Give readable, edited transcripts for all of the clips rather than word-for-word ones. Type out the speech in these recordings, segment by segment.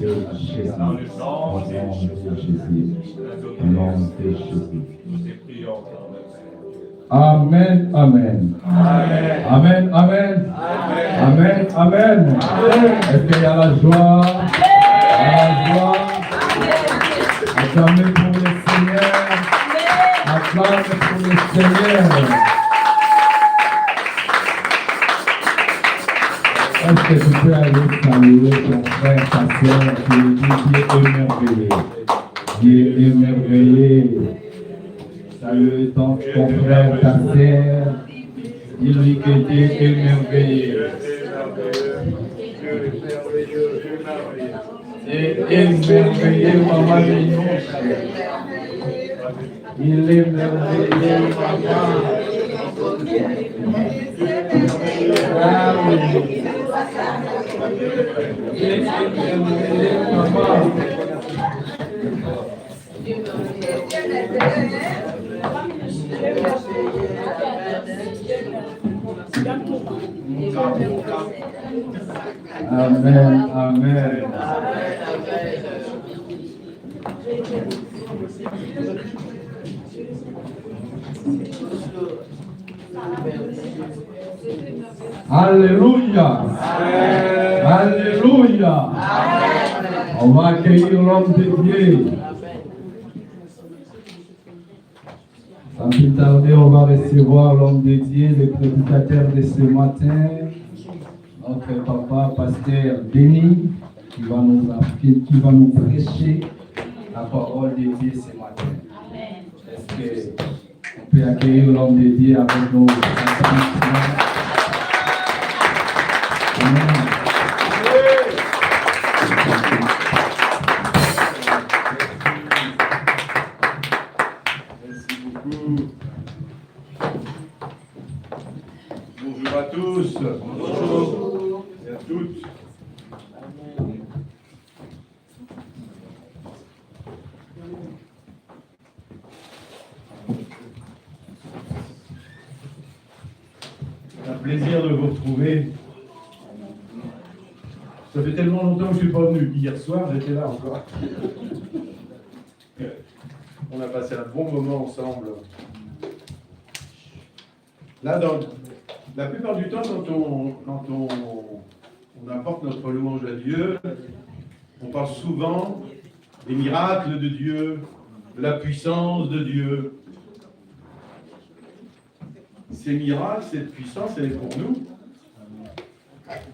de Jésus. Au nom de Jésus. Au nom de Jésus. Amen, amen. Amen, amen. Amen, amen. Amen. Est-ce qu'il y a la joie? La joie. Acclamez pour le Seigneur. Acclamez pour le Seigneur. Est-ce que tu peux aller saluer ton frère, ta soeur, qui dit Dieu est merveilleux. Dieu est merveilleux. Salue ton frère, ta soeur. Dis-lui que Dieu est merveilleux. Dieu est merveilleux, maman Mignon. Il est merveilleux, maman. Ah oui. Il est merveilleux, maman. Amen, amen. Alléluia. Alléluia. On va accueillir l'homme de Dieu. Sans plus tarder, on va recevoir l'homme de Dieu, le prédicateur de ce matin, notre papa, pasteur Denis, qui va nous prêcher la parole de Dieu ce matin. Est-ce qu'on peut accueillir l'homme de Dieu avec nos applaudissements? Amen. Bonjour à tous. Bonjour. Et à toutes. C'est un plaisir de vous retrouver. Ça fait tellement longtemps que je ne suis pas venu. Hier soir, j'étais là encore. On a passé un bon moment ensemble. Là, la plupart du temps, quand on apporte notre louange à Dieu, on parle souvent des miracles de Dieu, de la puissance de Dieu. Ces miracles, cette puissance, elle est pour nous.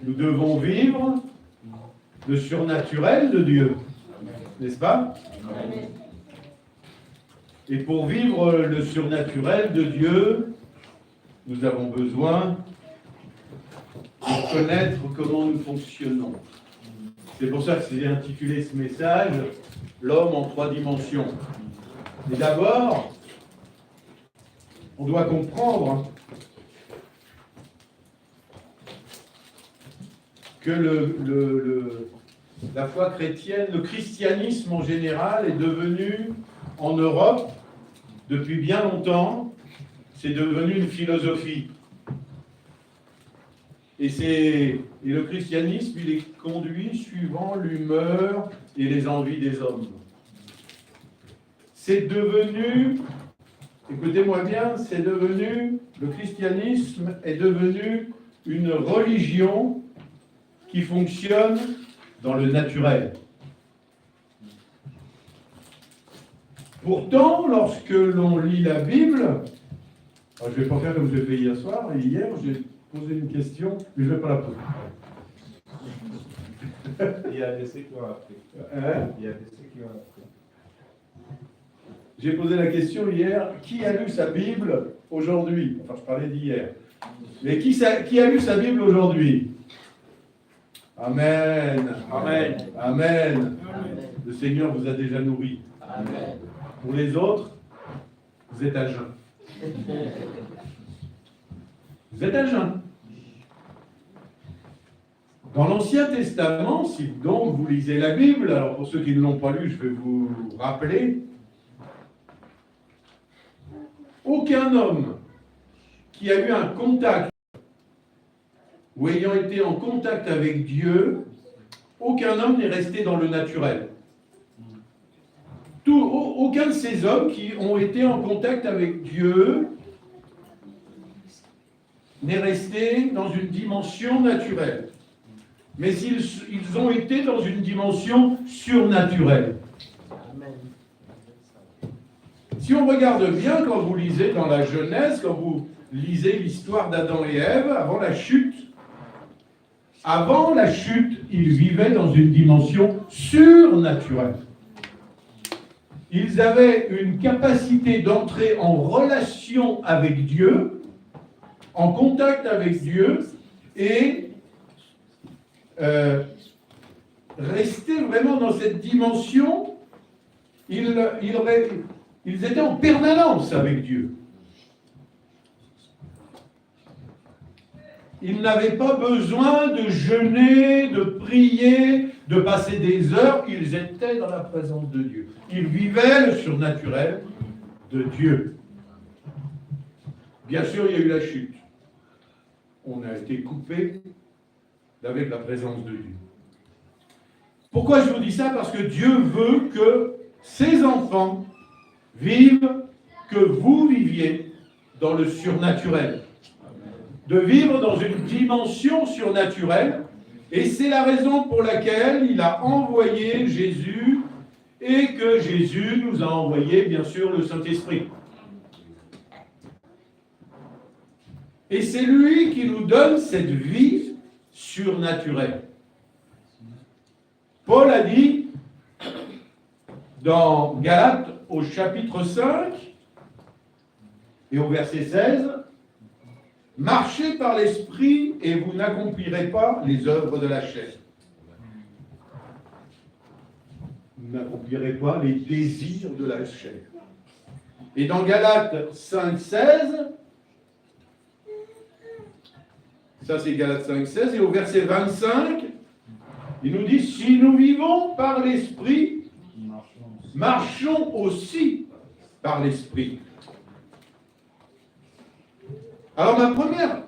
Nous devons vivre le surnaturel de Dieu, n'est-ce pas? Et pour vivre le surnaturel de Dieu, nous avons besoin de connaître comment nous fonctionnons. C'est pour ça que j'ai intitulé ce message « L'homme en 3 dimensions ». Et d'abord, on doit comprendre que la foi chrétienne, le christianisme en général est devenu, en Europe, depuis bien longtemps, c'est devenu une philosophie. Et le christianisme, il est conduit suivant l'humeur et les envies des hommes. C'est devenu, écoutez-moi bien, le christianisme est devenu une religion qui fonctionne dans le naturel. Pourtant, lorsque l'on lit la Bible, je ne vais pas faire comme j'ai fait hier soir, et hier j'ai posé une question, mais je ne vais pas la poser. Il y a des ceux qui ont appris. Il y a des ceux qui ont appris. J'ai posé la question hier, qui a lu sa Bible aujourd'hui? Enfin, je parlais d'hier. Mais qui a lu sa Bible aujourd'hui? Amen. Amen. Amen. Le Seigneur vous a déjà nourri. Amen. Pour les autres, vous êtes à jeun. Vous êtes à jeun. Dans l'Ancien Testament, si donc vous lisez la Bible, alors pour ceux qui ne l'ont pas lu, je vais vous rappeler, aucun homme qui a eu un contact ou ayant été en contact avec Dieu aucun homme n'est resté dans le naturel. Aucun de ces hommes qui ont été en contact avec Dieu n'est resté dans une dimension naturelle. Mais ils ont été dans une dimension surnaturelle. Si on regarde bien, quand vous lisez dans la Genèse, quand vous lisez l'histoire d'Adam et Ève, avant la chute, ils vivaient dans une dimension surnaturelle. Ils avaient une capacité d'entrer en relation avec Dieu, en contact avec Dieu, et rester vraiment dans cette dimension. Ils étaient en permanence avec Dieu. Ils n'avaient pas besoin de jeûner, de prier, de passer des heures. Ils étaient dans la présence de Dieu. Ils vivaient le surnaturel de Dieu. Bien sûr, il y a eu la chute. On a été coupé avec la présence de Dieu. Pourquoi je vous dis ça? Parce que Dieu veut que ses enfants vivent, que vous viviez dans le surnaturel. De vivre dans une dimension surnaturelle. Et c'est la raison pour laquelle il a envoyé Jésus et que Jésus nous a envoyé, bien sûr, le Saint-Esprit. Et c'est lui qui nous donne cette vie surnaturelle. Paul a dit dans Galates au chapitre 5 et au verset 16, « Marchez par l'esprit et vous n'accomplirez pas les œuvres de la chair. » Vous n'accomplirez pas les désirs de la chair. Et dans Galates 5, 16, ça c'est Galates 5, 16, et au verset 25, il nous dit, si nous vivons par l'esprit, marchons aussi par l'esprit. Alors ma première,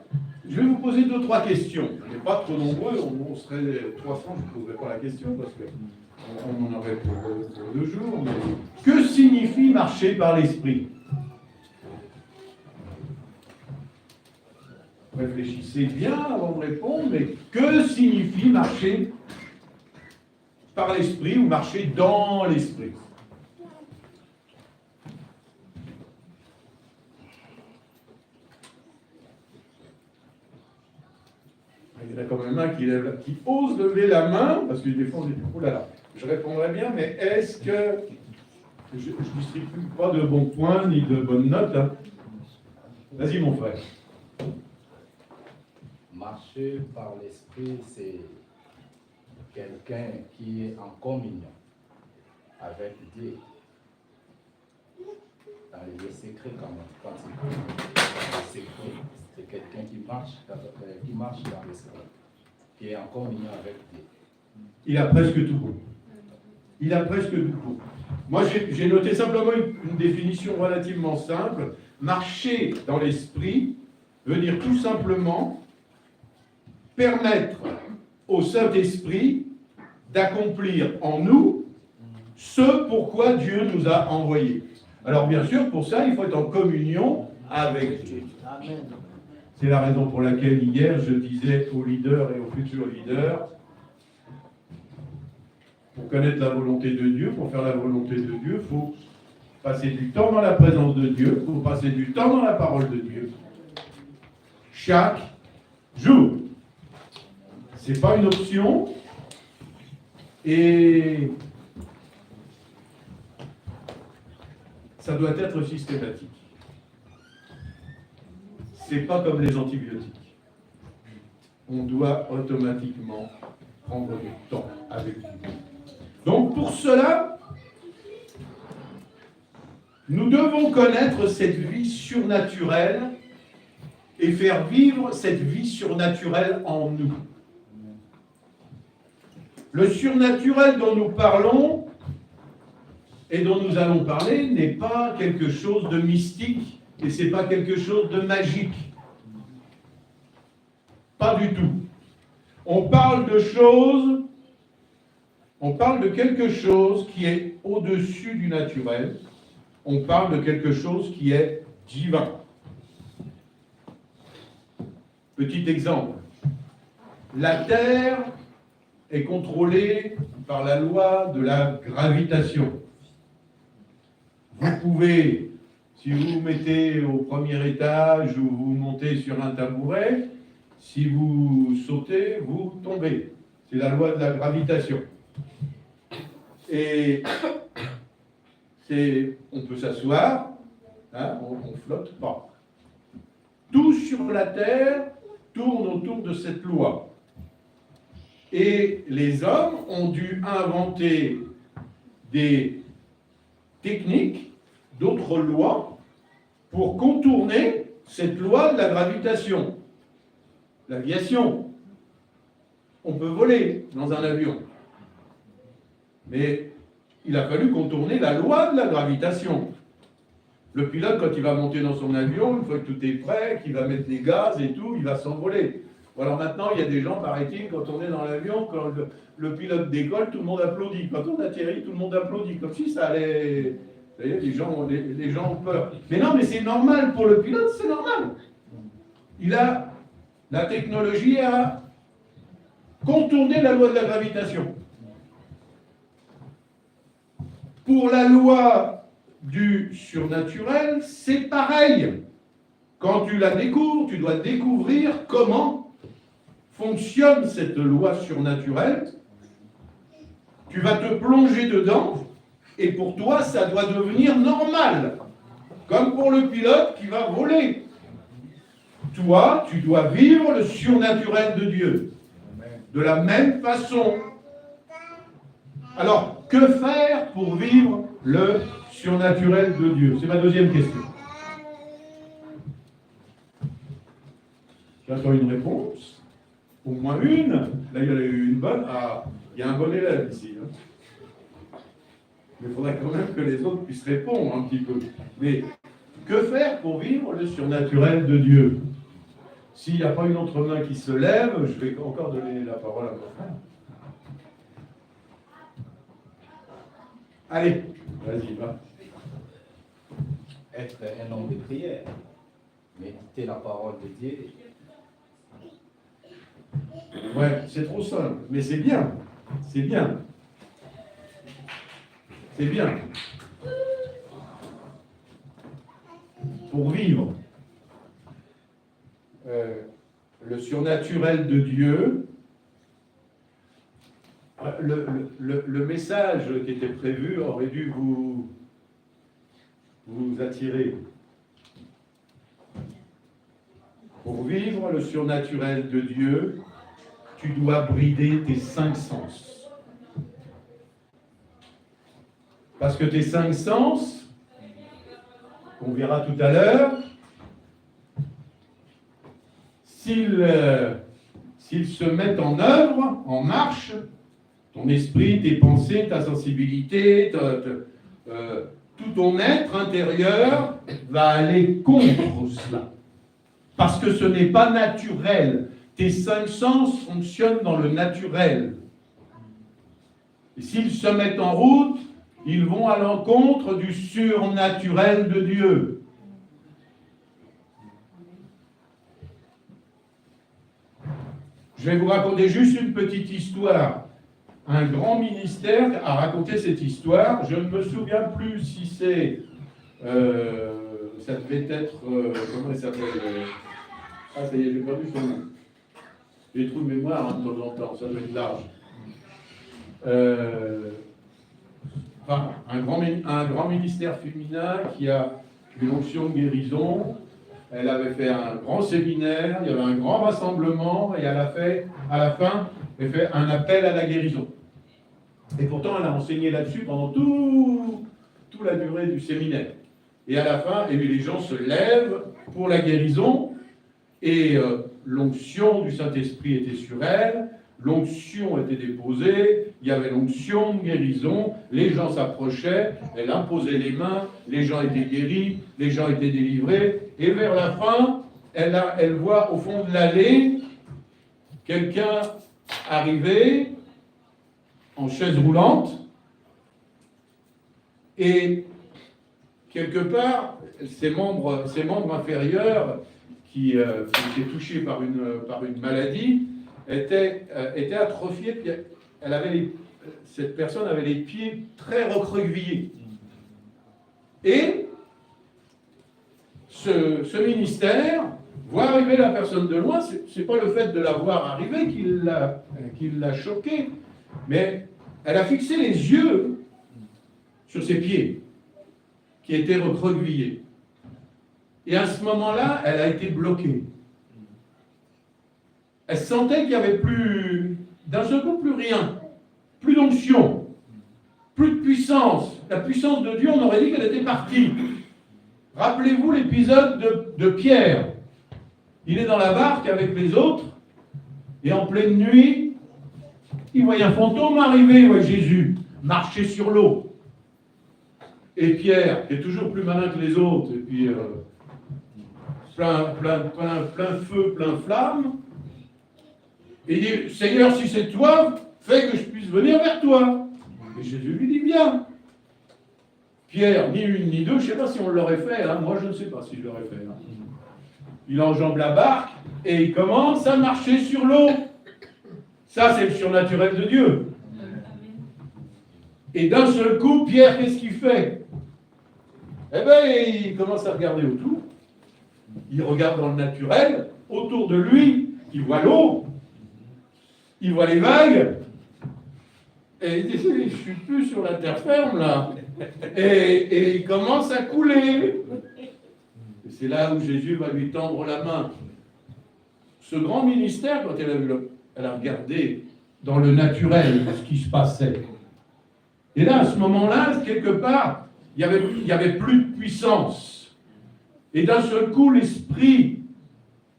je vais vous poser 2-3 questions. On n'est pas trop nombreux, on serait 300, je ne poserai pas la question parce qu'on en aurait pour 2 jours. Mais que signifie marcher par l'esprit? Réfléchissez bien avant de répondre, mais que signifie marcher par l'esprit ou marcher dans l'esprit? Il y en a quand même un qui ose lever la main, parce que des fois on dit, oh là là, je répondrai bien, mais est-ce que je ne distribue pas de bons points ni de bonnes notes hein? Vas-y mon frère. Marcher par l'esprit, c'est quelqu'un qui est en communion avec Dieu. Dans les lieux secrets, quand il dans les secrets, c'est quelqu'un qui marche dans l'esprit, qui est en communion avec Dieu. Il a presque tout bon. Il a presque tout bon. Moi, j'ai noté simplement une définition relativement simple. Marcher dans l'esprit veut dire tout simplement permettre au Saint-Esprit d'accomplir en nous ce pourquoi Dieu nous a envoyés. Alors bien sûr, pour ça, il faut être en communion avec Dieu. C'est la raison pour laquelle hier, je disais aux leaders et aux futurs leaders, pour connaître la volonté de Dieu, pour faire la volonté de Dieu, il faut passer du temps dans la présence de Dieu, il faut passer du temps dans la parole de Dieu. Chaque jour. Ce n'est pas une option. Et ça doit être systématique. Ce n'est pas comme les antibiotiques. On doit automatiquement prendre du temps avec Dieu. Donc pour cela, nous devons connaître cette vie surnaturelle et faire vivre cette vie surnaturelle en nous. Le surnaturel dont nous parlons et dont nous allons parler n'est pas quelque chose de mystique et ce n'est pas quelque chose de magique. Pas du tout. On parle de choses On parle de quelque chose qui est au-dessus du naturel. On parle de quelque chose qui est divin. Petit exemple. La Terre est contrôlée par la loi de la gravitation. Vous pouvez, si vous vous mettez au premier étage ou vous montez sur un tabouret, si vous sautez, vous tombez. C'est la loi de la gravitation. Et on peut s'asseoir, hein, on ne flotte pas. Tout sur la Terre tourne autour de cette loi. Et les hommes ont dû inventer des techniques, d'autres lois, pour contourner cette loi de la gravitation. L'aviation. On peut voler dans un avion. Mais il a fallu contourner la loi de la gravitation. Le pilote, quand il va monter dans son avion, une fois que tout est prêt, qu'il va mettre les gaz et tout, il va s'envoler. Alors maintenant, il y a des gens, paraît-il, quand on est dans l'avion, quand le pilote décolle, tout le monde applaudit. Quand on atterrit, tout le monde applaudit. Comme si ça allait... Vous voyez, les gens ont peur. Mais non, mais c'est normal pour le pilote, c'est normal. La technologie a contourné la loi de la gravitation. Pour la loi du surnaturel, c'est pareil. Quand tu la découvres, tu dois découvrir comment fonctionne cette loi surnaturelle. Tu vas te plonger dedans, et pour toi, ça doit devenir normal. Comme pour le pilote qui va voler. Toi, tu dois vivre le surnaturel de Dieu. De la même façon. Alors, que faire pour vivre le surnaturel de Dieu? C'est ma deuxième question. J'attends une réponse. Au moins une. Là, il y en a eu une bonne. Ah, il y a un bon élève ici. Hein. Mais il faudrait quand même que les autres puissent répondre un petit peu. Mais que faire pour vivre le surnaturel de Dieu? S'il n'y a pas une autre main qui se lève, je vais encore donner la parole à mon frère. Allez, vas-y, va. Être un homme de prière, méditer la parole de Dieu. Ouais, c'est trop simple, mais c'est bien. C'est bien. C'est bien. Pour vivre le surnaturel de Dieu, le message qui était prévu aurait dû vous attirer. Pour vivre le surnaturel de Dieu, tu dois brider tes 5 sens. Parce que tes 5 sens, qu'on verra tout à l'heure, s'ils se mettent en œuvre, en marche, ton esprit, tes pensées, ta sensibilité, tout ton être intérieur va aller contre cela. Parce que ce n'est pas naturel. Tes 5 sens fonctionnent dans le naturel. Et s'ils se mettent en route, ils vont à l'encontre du surnaturel de Dieu. Je vais vous raconter juste une petite histoire. Un grand ministère a raconté cette histoire. Je ne me souviens plus si c'est... ça devait être... comment il s'appelle Ah, ça y est, j'ai perdu son nom. J'ai des trous de mémoire hein, de temps en temps, ça doit être large. Enfin, un grand ministère féminin qui a une onction de guérison. Elle avait fait un grand séminaire, il y avait un grand rassemblement, et elle a fait, à la fin, elle fait un appel à la guérison. Et pourtant, elle a enseigné là-dessus pendant toute la durée du séminaire. Et à la fin, et les gens se lèvent pour la guérison, et l'onction du Saint-Esprit était sur elle, l'onction était déposée, il y avait l'onction de guérison, les gens s'approchaient, elle imposait les mains, les gens étaient guéris, les gens étaient délivrés, et vers la fin, elle voit au fond de l'allée quelqu'un arriver, en chaise roulante, et quelque part, ses membres inférieurs, qui étaient touchés par une maladie, étaient atrophiés, puis cette personne avait les pieds très recroquevillés. Et ce ministère voit arriver la personne de loin, c'est pas le fait de la voir arriver qui l'a choquée, mais elle a fixé les yeux sur ses pieds, qui étaient recroquevillés. Et à ce moment-là, elle a été bloquée. Elle sentait qu'il n'y avait plus, d'un seul coup, plus rien, plus d'onction, plus de puissance. La puissance de Dieu, on aurait dit qu'elle était partie. Rappelez-vous l'épisode de Pierre. Il est dans la barque avec les autres, et en pleine nuit, il voit un fantôme arriver, il voit Jésus marcher sur l'eau. Et Pierre, qui est toujours plus malin que les autres, et puis plein feu, plein flamme, et il dit, Seigneur, si c'est toi, fais que je puisse venir vers toi. Et Jésus lui dit, viens. Pierre, ni une ni deux, je ne sais pas si on l'aurait fait, hein. Moi je ne sais pas si je l'aurais fait. Hein. Il enjambe la barque et il commence à marcher sur l'eau. Ça, c'est le surnaturel de Dieu. Et d'un seul coup, Pierre, qu'est-ce qu'il fait? Eh bien, il commence à regarder autour. Il regarde dans le naturel. Autour de lui, il voit l'eau. Il voit les vagues. Et il dit, je ne suis plus sur la terre ferme, là. Et il commence à couler. Et c'est là où Jésus va lui tendre la main. Ce grand ministère, quand elle a regardé dans le naturel ce qui se passait. Et là, à ce moment-là, quelque part, il y avait plus de puissance. Et d'un seul coup, l'esprit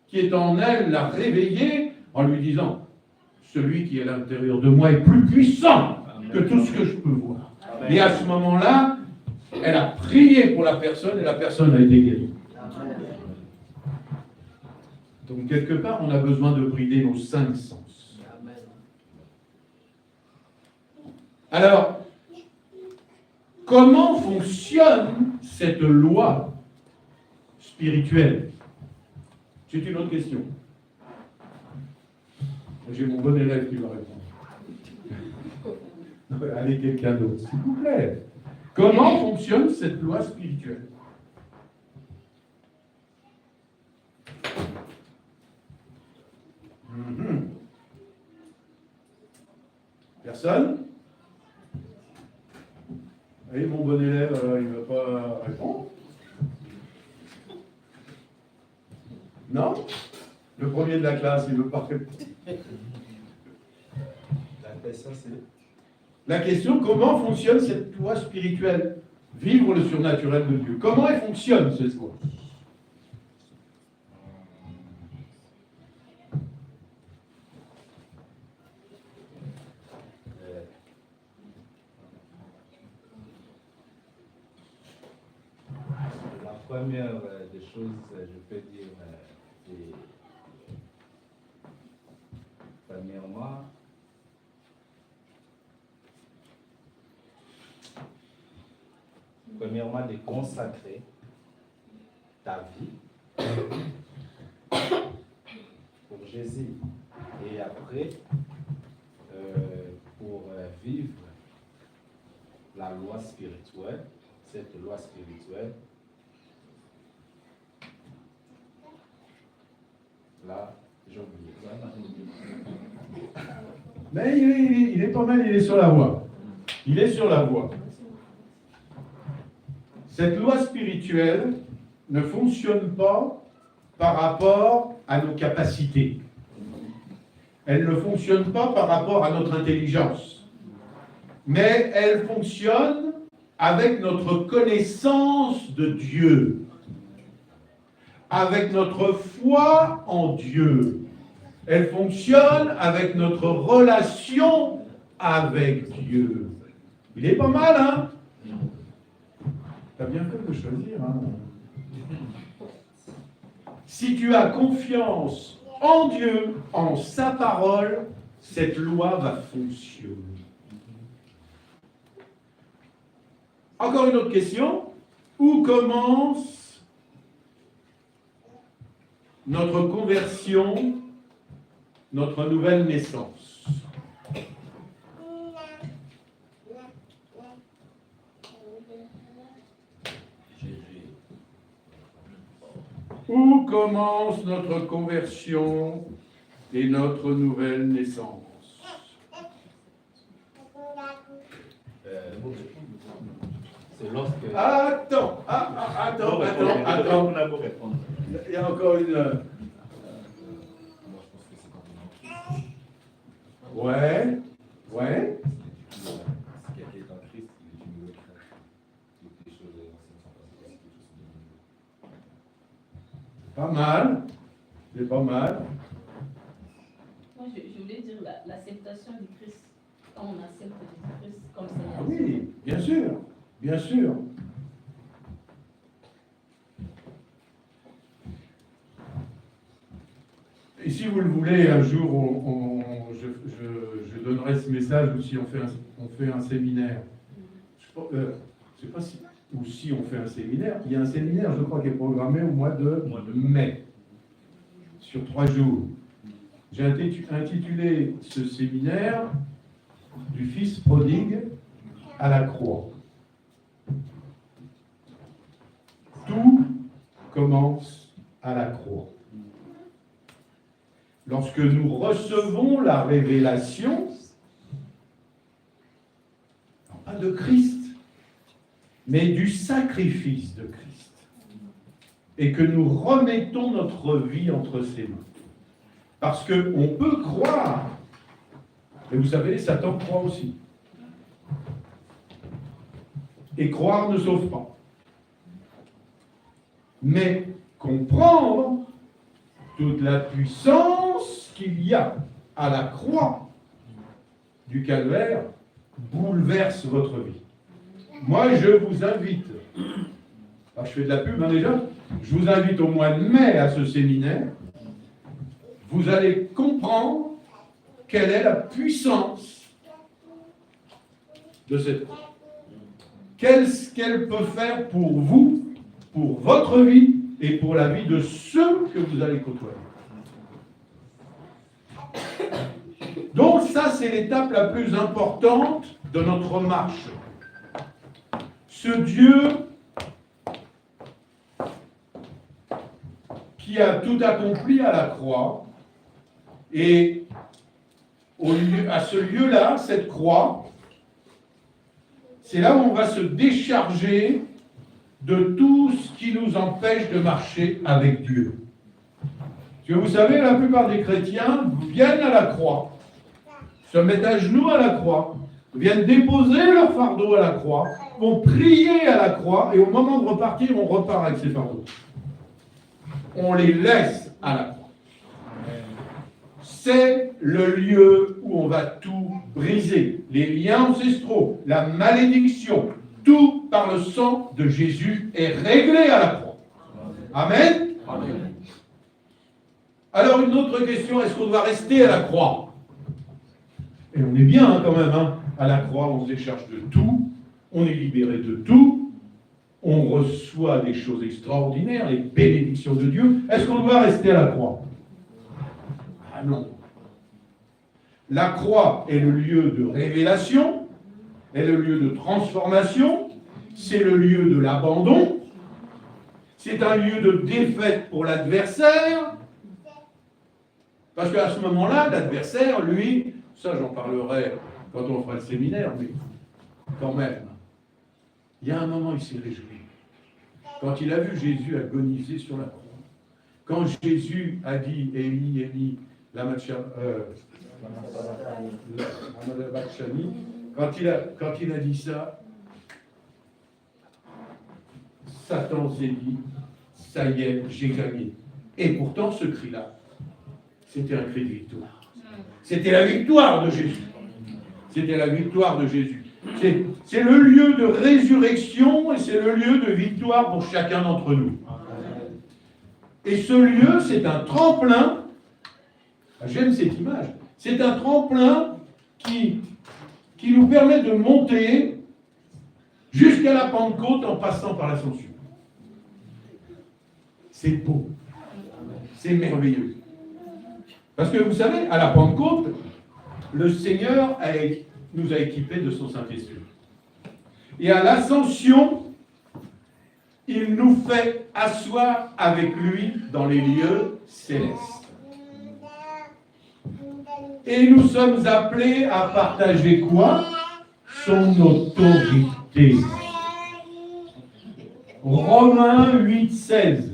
qui est en elle l'a réveillée en lui disant, celui qui est à l'intérieur de moi est plus puissant que tout ce que je peux voir. Et à ce moment-là, elle a prié pour la personne et la personne a été guérie. Donc, quelque part, on a besoin de brider nos 5 sens. Alors, comment fonctionne cette loi spirituelle? C'est une autre question. J'ai mon bon élève qui va répondre. Allez, quelqu'un d'autre, s'il vous plaît. Comment fonctionne cette loi spirituelle? Personne? Allez, mon bon élève, il ne va pas répondre? Non? Le premier de la classe, il ne veut pas répondre. La question, comment fonctionne cette loi spirituelle? Vivre le surnaturel de Dieu. Comment elle fonctionne, cette loi? La première des choses, je peux dire, c'est premièrement de consacrer ta vie pour Jésus. Et après, pour vivre la loi spirituelle, cette loi spirituelle, là, j'ai oublié. Mais il est pas mal, il est sur la voie. Il est sur la voie. Cette loi spirituelle ne fonctionne pas par rapport à nos capacités. Elle ne fonctionne pas par rapport à notre intelligence. Mais elle fonctionne avec notre connaissance de Dieu, avec notre foi en Dieu. Elle fonctionne avec notre relation avec Dieu. Il est pas mal, hein? T'as bien fait de choisir, hein? Si tu as confiance en Dieu, en sa parole, cette loi va fonctionner. Encore une autre question. Où commence notre conversion, notre nouvelle naissance? Où commence notre conversion et notre nouvelle naissance? C'est lorsque... Attends. On a beau répondre. Il y a encore une... Ouais. Ce qui a été en Christ, il est une nouvelle créature. Toutes les choses anciennes sont passées, quelque chose de nouveau. Pas mal. C'est pas mal. Moi, je voulais dire l'acceptation du Christ. Quand on accepte le Christ comme Seigneur. Ah oui, bien sûr. Bien sûr. Et si vous le voulez, un jour, je donnerai ce message ou si on fait un séminaire. Je ne sais pas si, ou si on fait un séminaire. Il y a un séminaire, je crois, qui est programmé au mois de mai, sur 3 jours. J'ai intitulé ce séminaire « Du Fils prodigue à la croix ». Tout commence à la croix. Lorsque nous recevons la révélation, non pas de Christ, mais du sacrifice de Christ, et que nous remettons notre vie entre ses mains. Parce qu'on peut croire, et vous savez, Satan croit aussi. Et croire ne sauve pas. Mais comprendre toute la puissance qu'il y a à la croix du calvaire bouleverse votre vie. Moi, je vous invite, je fais de la pub déjà, je vous invite au mois de mai à ce séminaire. Vous allez comprendre quelle est la puissance de cette croix. Qu'est-ce qu'elle peut faire pour vous, pour votre vie et pour la vie de ceux que vous allez côtoyer. Donc ça, c'est l'étape la plus importante de notre marche. Ce Dieu qui a tout accompli à la croix, et à ce lieu-là, cette croix, c'est là où on va se décharger de tout ce qui nous empêche de marcher avec Dieu. Parce que vous savez, la plupart des chrétiens viennent à la croix, se mettent à genoux à la croix, viennent déposer leur fardeau à la croix, vont prier à la croix, et au moment de repartir, on repart avec ses fardeaux. On les laisse à la croix. C'est le lieu où on va tout briser. Les liens ancestraux, la malédiction, tout par le sang de Jésus est réglé à la croix. Amen. Amen. Alors une autre question, est-ce qu'on doit rester à la croix? Et on est bien quand même, à la croix, on se décharge de tout, on est libéré de tout, on reçoit des choses extraordinaires, les bénédictions de Dieu. Est-ce qu'on doit rester à la croix? Ah non. La croix est le lieu de révélation, est le lieu de transformation, c'est le lieu de l'abandon, c'est un lieu de défaite pour l'adversaire, parce qu'à ce moment-là, l'adversaire, lui, ça j'en parlerai quand on fera le séminaire, mais quand même, il y a un moment, il s'est réjoui. Quand il a vu Jésus agoniser sur la croix, quand Jésus a dit « Élie, Élie, lama sabachthani », quand il a dit ça, Satan s'est dit « Ça y est, j'ai gagné ». Et pourtant, ce cri-là, c'était un cri de victoire. C'était la victoire de Jésus. C'était la victoire de Jésus. C'est le lieu de résurrection et c'est le lieu de victoire pour chacun d'entre nous. Et ce lieu, c'est un tremplin. J'aime cette image. C'est un tremplin qui nous permet de monter jusqu'à la Pentecôte en passant par l'Ascension. C'est beau. C'est merveilleux. Parce que vous savez, à la Pentecôte, le Seigneur nous a équipés de son Saint-Esprit. Et à l'Ascension, il nous fait asseoir avec lui dans les lieux célestes. Et nous sommes appelés à partager quoi? Son autorité. Romains 8,16.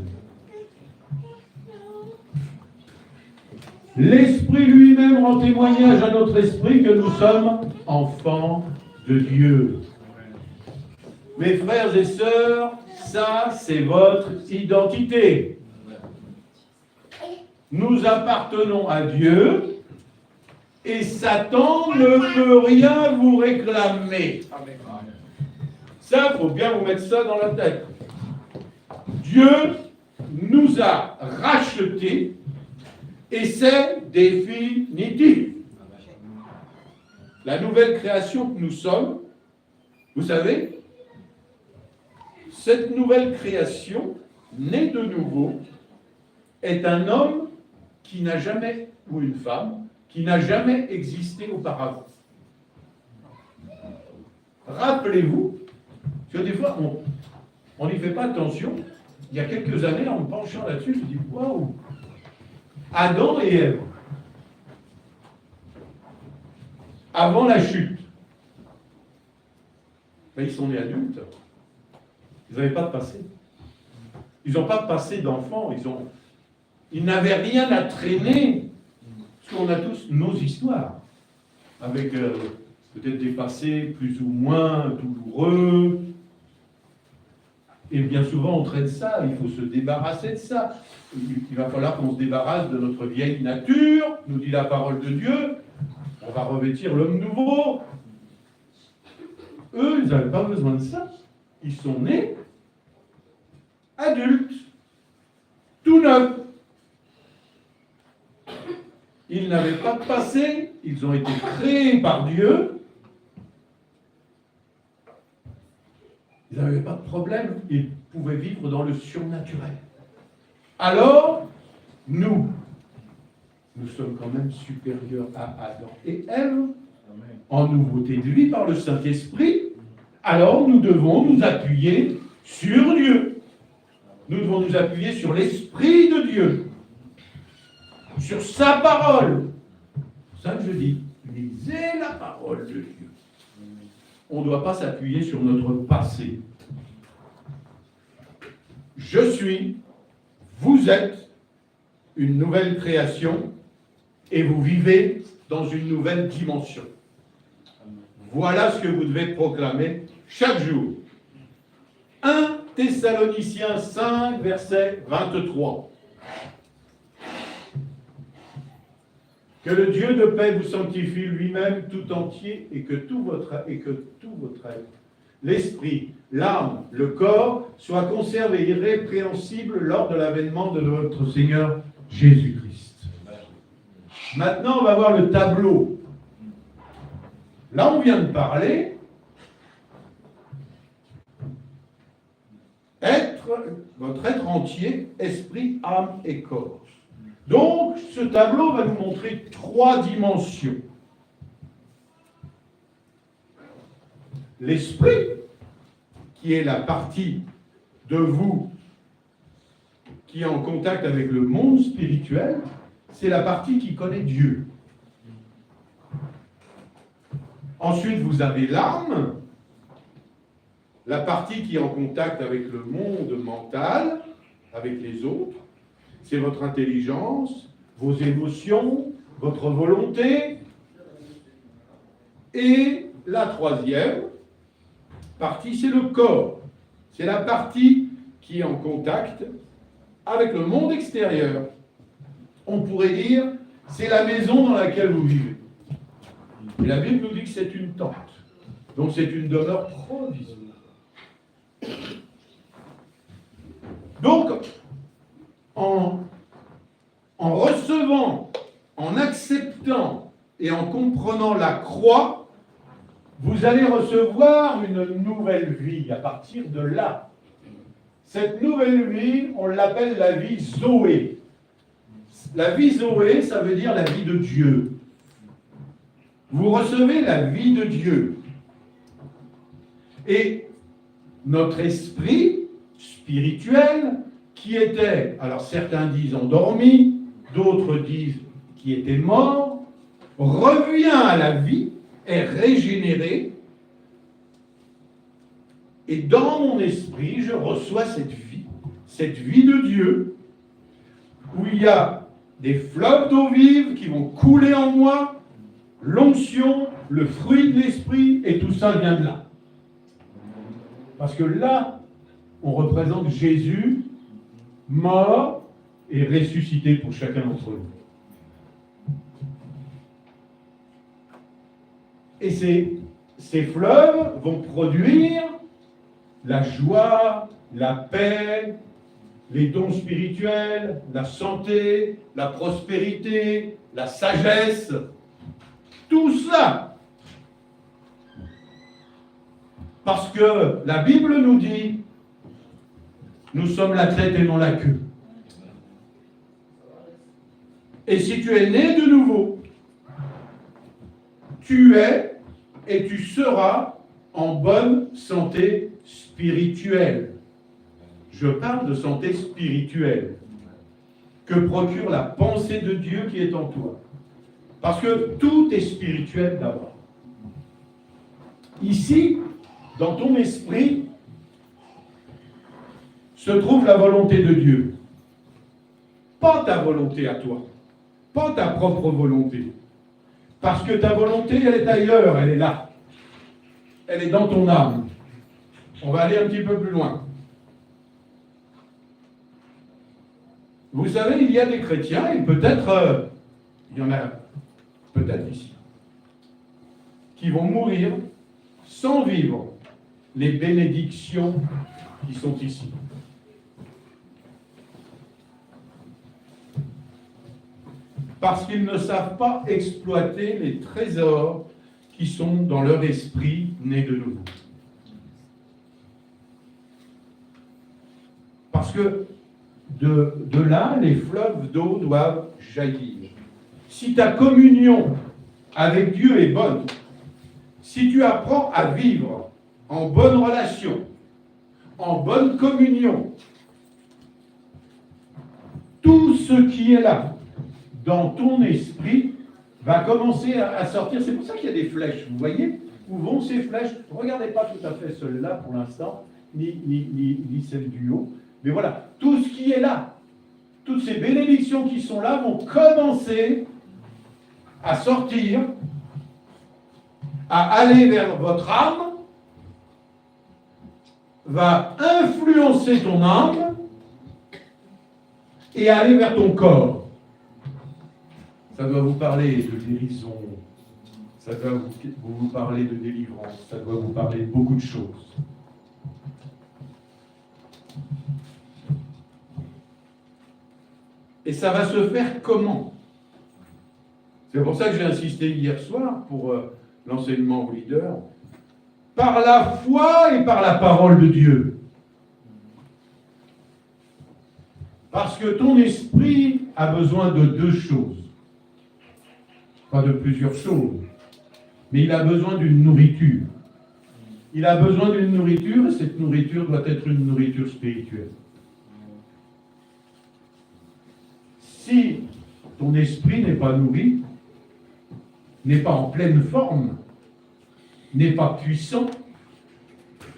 L'Esprit lui-même rend témoignage à notre esprit que nous sommes enfants de Dieu. Mes frères et sœurs, ça, c'est votre identité. Nous appartenons à Dieu et Satan ne peut rien vous réclamer. Ça, il faut bien vous mettre ça dans la tête. Dieu nous a rachetés et c'est définitif. La nouvelle création que nous sommes, vous savez, cette nouvelle création, née de nouveau, est un homme qui n'a jamais, ou une femme, qui n'a jamais existé auparavant. Rappelez-vous, parce que des fois, on n'y fait pas attention. Il y a quelques années, en me penchant là-dessus, je me dis, waouh, Adam et Ève, avant la chute, ben, ils sont nés adultes. Ils n'avaient pas de passé. Ils n'ont pas de passé d'enfants. Ils n'avaient rien à traîner. Parce qu'on a tous nos histoires. Avec peut-être des passés plus ou moins douloureux. Et bien souvent, on traite ça. Il faut se débarrasser de ça. Il va falloir qu'on se débarrasse de notre vieille nature, nous dit la parole de Dieu. On va revêtir l'homme nouveau. Eux, ils n'avaient pas besoin de ça. Ils sont nés adultes, tout neufs. Ils n'avaient pas de passé, ils ont été créés par Dieu. Ils n'avaient pas de problème, ils pouvaient vivre dans le surnaturel. Alors, nous sommes quand même supérieurs à Adam et Ève, en nouveauté de vie par le Saint-Esprit. Alors, nous devons nous appuyer sur Dieu. Nous devons nous appuyer sur l'Esprit de Dieu, sur sa parole. C'est ça que je dis, lisez la parole de Dieu. On ne doit pas s'appuyer sur notre passé. Je suis, vous êtes une nouvelle création et vous vivez dans une nouvelle dimension. Voilà ce que vous devez proclamer chaque jour. 1 Thessaloniciens 5, verset 23. Que le Dieu de paix vous sanctifie lui-même tout entier et que tout votre être, l'esprit, l'âme, le corps, soit conservé irrépréhensible lors de l'avènement de notre Seigneur Jésus-Christ. Maintenant, on va voir le tableau. Là, on vient de parler votre être entier, esprit, âme et corps. Donc, ce tableau va nous montrer 3 dimensions. L'esprit, qui est la partie de vous qui est en contact avec le monde spirituel, c'est la partie qui connaît Dieu. Ensuite, vous avez l'âme, la partie qui est en contact avec le monde mental, avec les autres. C'est votre intelligence, vos émotions, votre volonté. Et la 3e partie, c'est le corps. C'est la partie qui est en contact avec le monde extérieur. On pourrait dire, c'est la maison dans laquelle vous vivez. Et la Bible nous dit que c'est une tente. Donc c'est une demeure provisoire. Donc, en recevant, en acceptant et en comprenant la croix, vous allez recevoir une nouvelle vie à partir de là. Cette nouvelle vie, on l'appelle la vie Zoé. La vie Zoé, ça veut dire la vie de Dieu. Vous recevez la vie de Dieu. Et notre esprit spirituel, qui était, alors certains disent endormi, d'autres disent qui était mort, revient à la vie, est régénéré, et dans mon esprit, je reçois cette vie de Dieu, où il y a des fleuves d'eau vive qui vont couler en moi, l'onction, le fruit de l'esprit, et tout ça vient de là. Parce que là, on représente Jésus, mort et ressuscité pour chacun d'entre nous. Et ces fleuves vont produire la joie, la paix, les dons spirituels, la santé, la prospérité, la sagesse, tout ça. Parce que la Bible nous dit, nous sommes la tête et non la queue. Et si tu es né de nouveau, tu es et tu seras en bonne santé spirituelle. Je parle de santé spirituelle que procure la pensée de Dieu qui est en toi. Parce que tout est spirituel d'abord. Ici, dans ton esprit, se trouve la volonté de Dieu. Pas ta volonté à toi, pas ta propre volonté. Parce que ta volonté, elle est ailleurs, elle est là. Elle est dans ton âme. On va aller un petit peu plus loin. Vous savez, il y a des chrétiens, et peut-être, il y en a peut-être ici, qui vont mourir sans vivre les bénédictions qui sont ici. Parce qu'ils ne savent pas exploiter les trésors qui sont dans leur esprit né de nouveau. Parce que de là, les fleuves d'eau doivent jaillir. Si ta communion avec Dieu est bonne, si tu apprends à vivre en bonne relation, en bonne communion, tout ce qui est là, dans ton esprit, va commencer à sortir. C'est pour ça qu'il y a des flèches. Vous voyez où vont ces flèches? Regardez pas tout à fait celle-là pour l'instant, ni celle du haut. Mais voilà, tout ce qui est là, toutes ces bénédictions qui sont là vont commencer à sortir, à aller vers votre âme, va influencer ton âme et aller vers ton corps. Ça doit vous parler de guérison, ça doit vous parler de délivrance, ça doit vous parler de beaucoup de choses. Et ça va se faire comment? C'est pour ça que j'ai insisté hier soir pour l'enseignement aux leaders. Par la foi et par la parole de Dieu. Parce que ton esprit a besoin de deux choses. Pas de plusieurs choses. Mais il a besoin d'une nourriture. Il a besoin d'une nourriture et cette nourriture doit être une nourriture spirituelle. Si ton esprit n'est pas nourri, n'est pas en pleine forme, n'est pas puissant,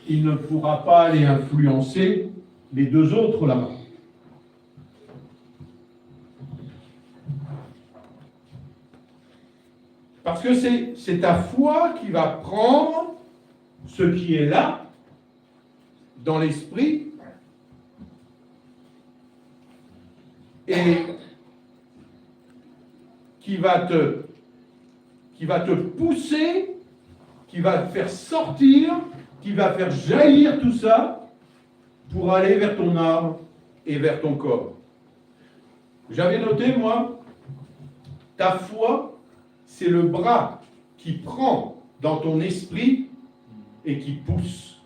il ne pourra pas aller influencer les deux autres là-bas. Parce que c'est ta foi qui va prendre ce qui est là, dans l'esprit, et qui va te pousser, qui va te faire sortir, qui va faire jaillir tout ça pour aller vers ton âme et vers ton corps. J'avais noté, moi, ta foi, c'est le bras qui prend dans ton esprit et qui pousse,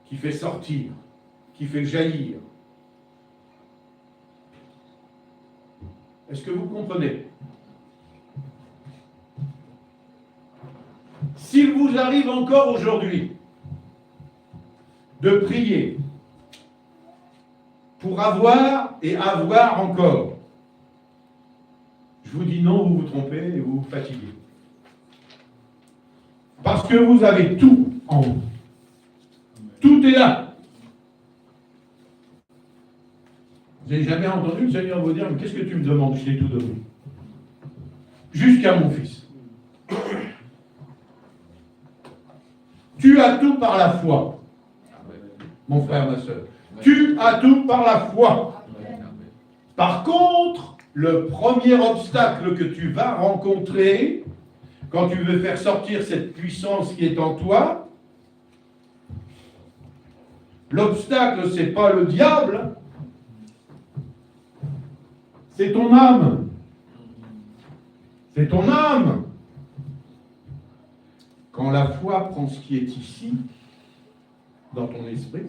qui fait sortir, qui fait jaillir. Est-ce que vous comprenez? S'il vous arrive encore aujourd'hui de prier pour avoir et avoir encore, je vous dis non, vous vous trompez et vous vous fatiguez. Parce que vous avez tout en vous. Tout est là. Vous n'avez jamais entendu le Seigneur vous dire, mais qu'est-ce que tu me demandes? Je t'ai tout donné. Jusqu'à mon fils. Tu as tout par la foi. Mon frère, ma soeur. Tu as tout par la foi. Par contre, le premier obstacle que tu vas rencontrer, quand tu veux faire sortir cette puissance qui est en toi, l'obstacle, ce n'est pas le diable, c'est ton âme. C'est ton âme. Quand la foi prend ce qui est ici, dans ton esprit,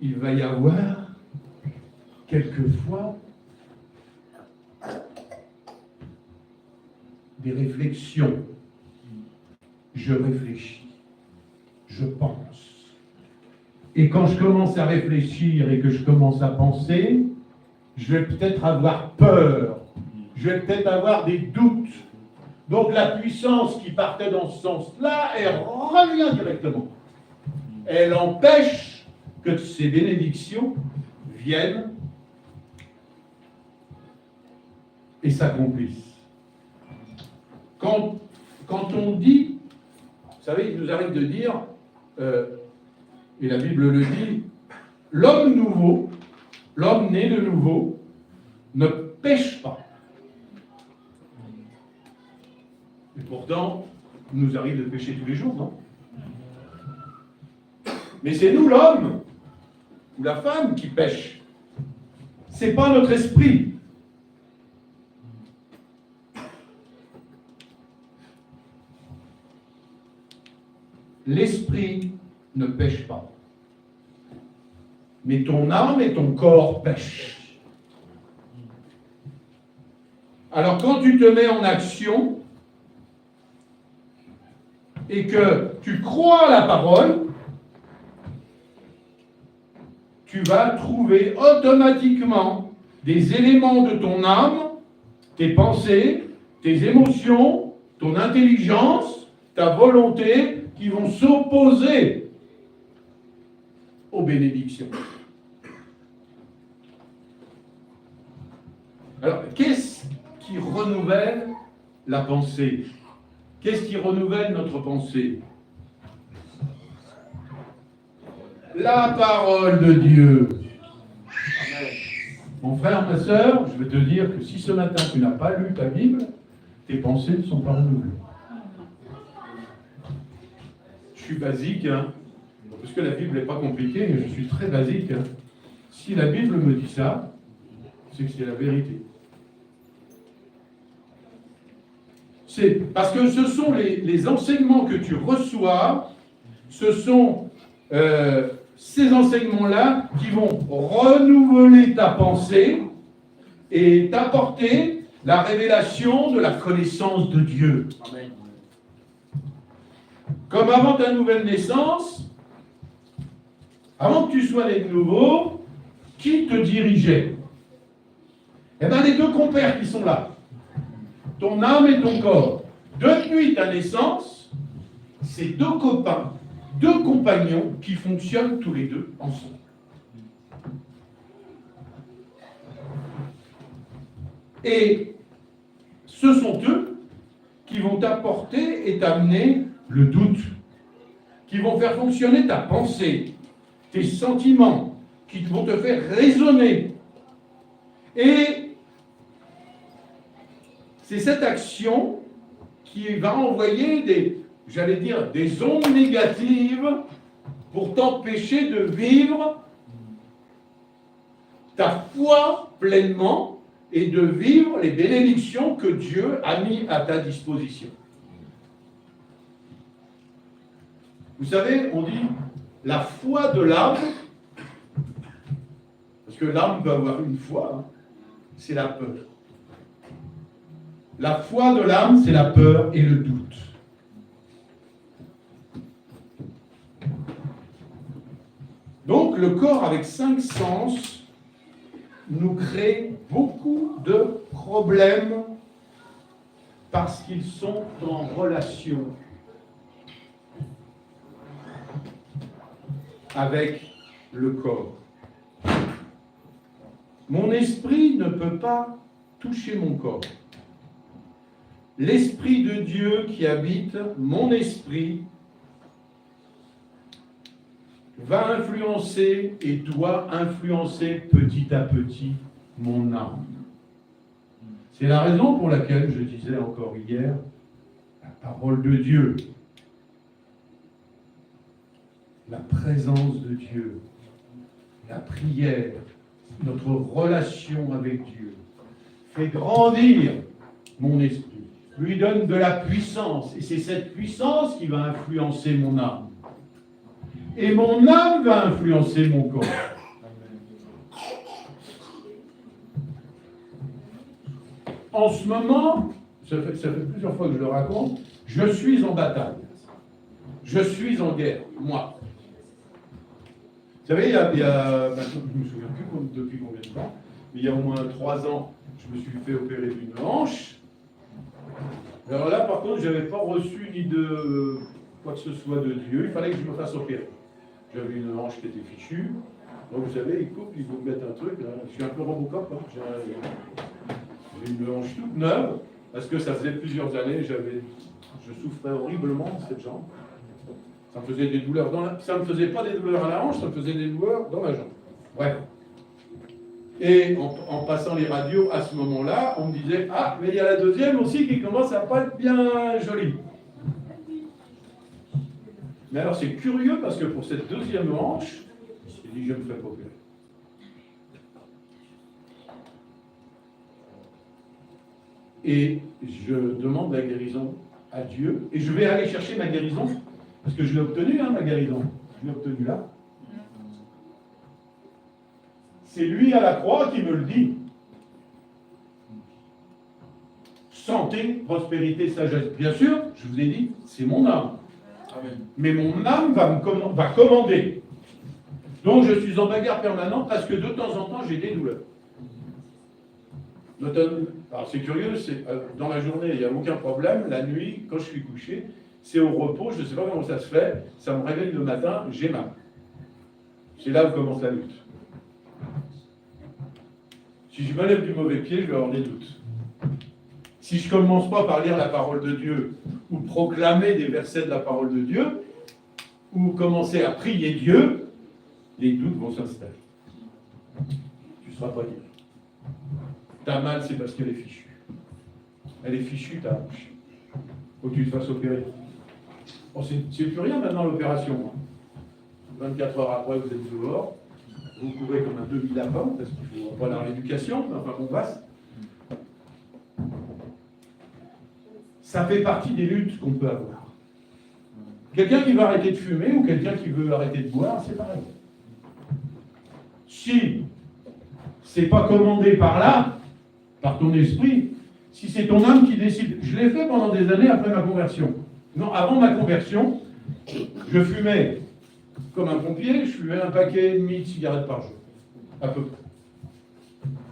il va y avoir quelquefois des réflexions. Je réfléchis, je pense. Et quand je commence à réfléchir et que je commence à penser, je vais peut-être avoir peur, je vais peut-être avoir des doutes. Donc la puissance qui partait dans ce sens-là, elle revient directement. Elle empêche que ces bénédictions viennent et s'accomplissent. Quand on dit, vous savez, il nous arrive de dire, et la Bible le dit, l'homme nouveau, l'homme né de nouveau, ne pêche pas. Et pourtant, il nous arrive de pécher tous les jours, non? Mais c'est nous, l'homme, ou la femme, qui pêche. C'est pas notre esprit. L'esprit ne pêche pas. Mais ton âme et ton corps pêchent. Alors quand tu te mets en action et que tu crois à la parole, tu vas trouver automatiquement des éléments de ton âme, tes pensées, tes émotions, ton intelligence, ta volonté, qui vont s'opposer aux bénédictions. Alors, qu'est-ce qui renouvelle la pensée? Qu'est-ce qui renouvelle notre pensée? La parole de Dieu. Mon frère, ma soeur, je vais te dire que si ce matin tu n'as pas lu ta Bible, tes pensées ne sont pas renouvelées. Je suis basique, hein, parce que la Bible n'est pas compliquée, mais je suis très basique. Hein. Si la Bible me dit ça, c'est que c'est la vérité. C'est parce que ce sont les enseignements que tu reçois, ce sont ces enseignements-là qui vont renouveler ta pensée et t'apporter la révélation de la connaissance de Dieu. Amen. Comme avant ta nouvelle naissance, avant que tu sois né de nouveau, qui te dirigeait? Eh bien, les deux compères qui sont là, ton âme et ton corps. Depuis ta naissance, c'est deux copains, deux compagnons qui fonctionnent tous les deux ensemble. Et ce sont eux qui vont t'apporter et t'amener le doute, qui vont faire fonctionner ta pensée, tes sentiments, qui vont te faire raisonner. Et c'est cette action qui va envoyer des ondes négatives pour t'empêcher de vivre ta foi pleinement et de vivre les bénédictions que Dieu a mis à ta disposition. Vous savez, on dit la foi de l'âme, parce que l'âme peut avoir une foi, hein, c'est la peur. La foi de l'âme, c'est la peur et le doute. Donc, le corps avec 5 sens nous crée beaucoup de problèmes parce qu'ils sont en relation avec le corps. Mon esprit ne peut pas toucher mon corps. L'Esprit de Dieu qui habite mon esprit va influencer et doit influencer petit à petit mon âme. C'est la raison pour laquelle je disais encore hier, la parole de Dieu, la présence de Dieu, la prière, notre relation avec Dieu, fait grandir mon esprit, lui donne de la puissance, et c'est cette puissance qui va influencer mon âme. Et mon âme va influencer mon corps. En ce moment, ça fait plusieurs fois que je le raconte, je suis en bataille. Je suis en guerre, moi. Vous savez, maintenant, je ne me souviens plus depuis combien de temps, mais il y a au moins 3 ans, je me suis fait opérer d'une hanche. Alors là, par contre, je n'avais pas reçu ni de quoi que ce soit de Dieu, il fallait que je me fasse opérer. J'avais une hanche qui était fichue, donc vous savez, ils coupent, ils vous mettent un truc, là. Je suis un peu Robocop, hein. J'ai une hanche toute neuve, parce que ça faisait plusieurs années, je souffrais horriblement de cette jambe. Ça me faisait des douleurs ça ne me faisait pas des douleurs à la hanche, ça me faisait des douleurs dans la jambe. Bref. Et en passant les radios à ce moment-là, on me disait, ah, mais il y a la deuxième aussi qui commence à pas être bien jolie. Mais alors c'est curieux parce que pour cette deuxième hanche, j'ai dit, je me fais pas opérer. Et je demande la guérison à Dieu, et je vais aller chercher ma guérison, parce que je l'ai obtenue, hein, ma guérison. Je l'ai obtenue là. C'est lui à la croix qui me le dit. Santé, prospérité, sagesse. Bien sûr, je vous ai dit, c'est mon âme. Amen. Mais mon âme va commander. Donc je suis en bagarre permanente parce que de temps en temps, j'ai des douleurs. Alors c'est curieux, dans la journée, il n'y a aucun problème. La nuit, quand je suis couché, c'est au repos, je ne sais pas comment ça se fait. Ça me réveille le matin, j'ai mal. C'est là où commence la lutte. Si je me lève du mauvais pied, je vais avoir des doutes. Si je ne commence pas par lire la parole de Dieu, ou proclamer des versets de la parole de Dieu, ou commencer à prier Dieu, les doutes vont s'installer. Tu ne seras pas guéri. Ta mal, c'est parce qu'elle est fichue. Elle est fichue, ta hanche. Faut que tu te fasses opérer. Bon, c'est plus rien maintenant l'opération. 24 heures après, vous êtes dehors. Vous courez comme un demi-lapin, parce qu'il faut pas dans l'éducation, mais enfin bon, passe. Ça fait partie des luttes qu'on peut avoir. Quelqu'un qui va arrêter de fumer ou quelqu'un qui veut arrêter de boire, c'est pareil. Si c'est pas commandé par là, par ton esprit, si c'est ton âme qui décide. Je l'ai fait pendant des années après ma conversion. Non, avant ma conversion, je fumais comme un pompier, je fumais un paquet et demi de cigarettes par jour. À peu près.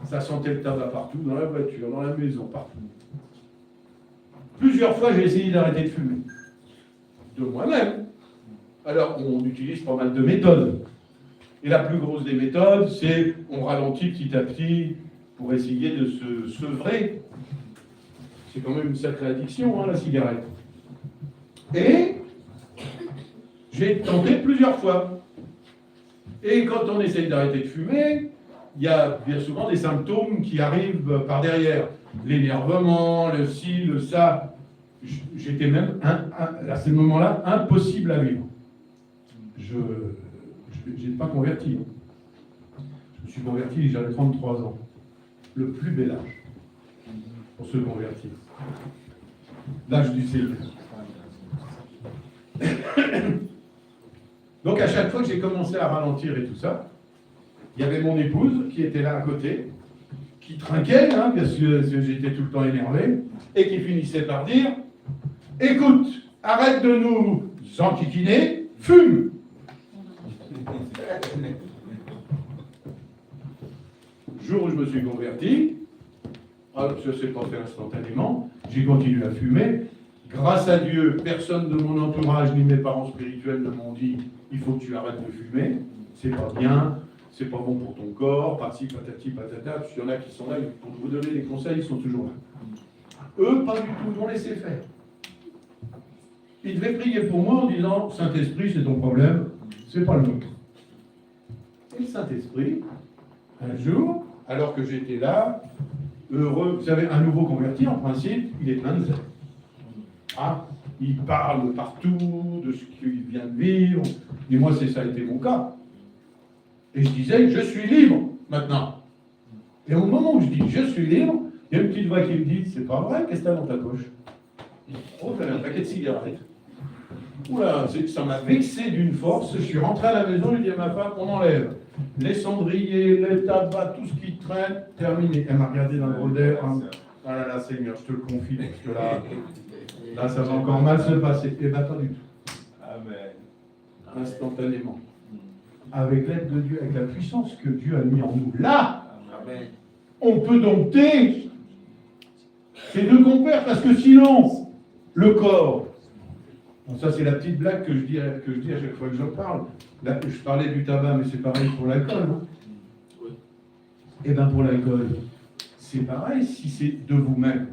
Ça sentait le tabac partout, dans la voiture, dans la maison, partout. Plusieurs fois, j'ai essayé d'arrêter de fumer. De moi-même. Alors, on utilise pas mal de méthodes. Et la plus grosse des méthodes, c'est on ralentit petit à petit pour essayer de se sevrer. C'est quand même une sacrée addiction, hein, la cigarette. Et j'ai tenté plusieurs fois. Et quand on essaye d'arrêter de fumer, il y a bien souvent des symptômes qui arrivent par derrière. L'énervement, le ci, le ça. J'étais même, à ce moment-là, impossible à vivre. Je n'ai pas converti. Je me suis converti, j'avais 33 ans. le plus bel âge pour se convertir. L'âge du Seigneur. Donc à chaque fois que j'ai commencé à ralentir et tout ça, il y avait mon épouse qui était là à côté, qui trinquait, hein, parce que j'étais tout le temps énervé, et qui finissait par dire « Écoute, arrête de nous enquiquiner, fume !» Le jour où je me suis converti, alors ça ne s'est pas fait instantanément, j'ai continué à fumer. Grâce à Dieu, personne de mon entourage ni mes parents spirituels ne m'ont dit « Il faut que tu arrêtes de fumer, c'est pas bien, c'est pas bon pour ton corps, par-ci, patati, patata. » Puis il y en a qui sont là, pour vous donner des conseils, ils sont toujours là. Eux, pas du tout, ils m'ont laissé faire. Ils devaient prier pour moi en disant « Saint-Esprit, c'est ton problème, c'est pas le nôtre. » Et le Saint-Esprit, un jour, alors que j'étais là, heureux, vous savez, un nouveau converti, en principe, il est plein de zèle. Ah, il parle partout de ce qu'il vient de vivre, et moi, ça a été mon cas. Et je disais, je suis libre maintenant. Et au moment où je dis, je suis libre, il y a une petite voix qui me dit, c'est pas vrai, qu'est-ce que t'as dans ta poche? Oh, t'avais un paquet de cigarettes. Oula, ça m'a vexé d'une force. Je suis rentré à la maison, j'ai dit à ma femme, on enlève les cendriers, les tabacs, tout ce qui traîne, terminé. Elle m'a regardé d'un gros d'air. Hein. Ah là là, Seigneur, je te le confie, parce que là, ça va encore mal se passer. Et bien, pas du tout. Amen. Instantanément. Avec l'aide de Dieu, avec la puissance que Dieu a mis en nous. Là, Amen. On peut dompter ces deux compères, parce que sinon, le corps. Bon, ça, c'est la petite blague que je dis à chaque fois que j'en parle. Là, je parlais du tabac, mais c'est pareil pour l'alcool. Hein. Oui. Et bien, pour l'alcool, c'est pareil si c'est de vous-même.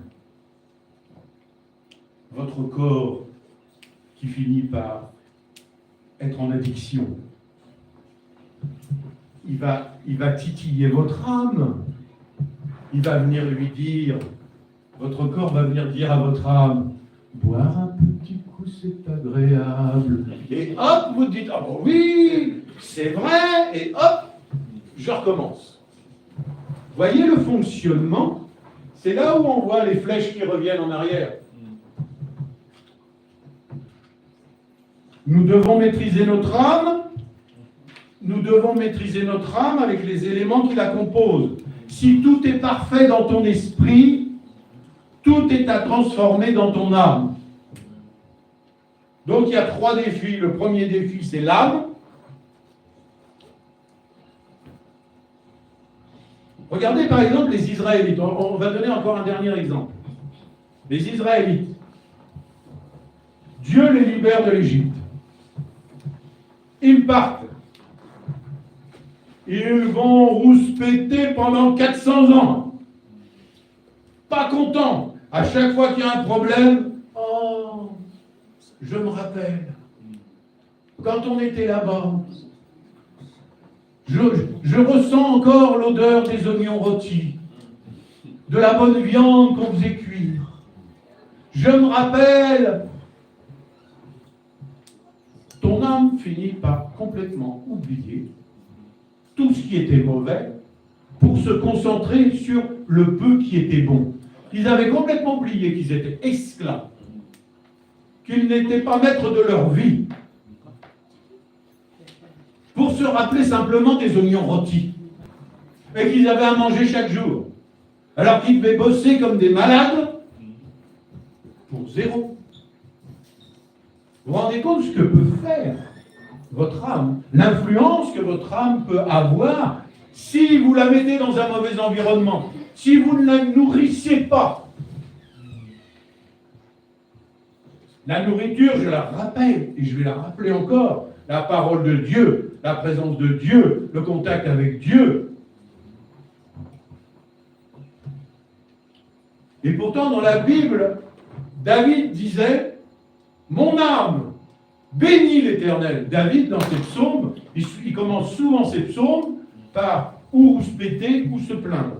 Votre corps qui finit par être en addiction, il va titiller votre âme. Il va venir lui dire, votre corps va venir dire à votre âme, boire un petit coup, c'est agréable. Et hop, vous dites, ah bon oui, c'est vrai, et hop, je recommence. Voyez le fonctionnement, c'est là où on voit les flèches qui reviennent en arrière. Nous devons maîtriser notre âme, avec les éléments qui la composent. Si tout est parfait dans ton esprit, tout est à transformer dans ton âme. Donc il y a 3 défis. Le premier défi, c'est l'âme. Regardez par exemple les Israélites. On va donner encore un dernier exemple. Les Israélites. Dieu les libère de l'Égypte. Ils partent. Ils vont rouspéter pendant 400 ans. Pas contents. À chaque fois qu'il y a un problème, oh, je me rappelle, quand on était là-bas, je ressens encore l'odeur des oignons rôtis, de la bonne viande qu'on faisait cuire. Je me rappelle. Ton âme finit par complètement oublier tout ce qui était mauvais pour se concentrer sur le peu qui était bon. Ils avaient complètement oublié qu'ils étaient esclaves, qu'ils n'étaient pas maîtres de leur vie, pour se rappeler simplement des oignons rôtis, et qu'ils avaient à manger chaque jour, alors qu'ils devaient bosser comme des malades pour zéro. Vous vous rendez compte de ce que peut faire votre âme, l'influence que votre âme peut avoir si vous la mettez dans un mauvais environnement, si vous ne la nourrissez pas. La nourriture, je la rappelle, et je vais la rappeler encore, la parole de Dieu, la présence de Dieu, le contact avec Dieu. Et pourtant, dans la Bible, David disait, mon âme bénit l'Éternel. David, dans ses psaumes, il commence souvent ses psaumes par ou rouspéter ou se plaindre.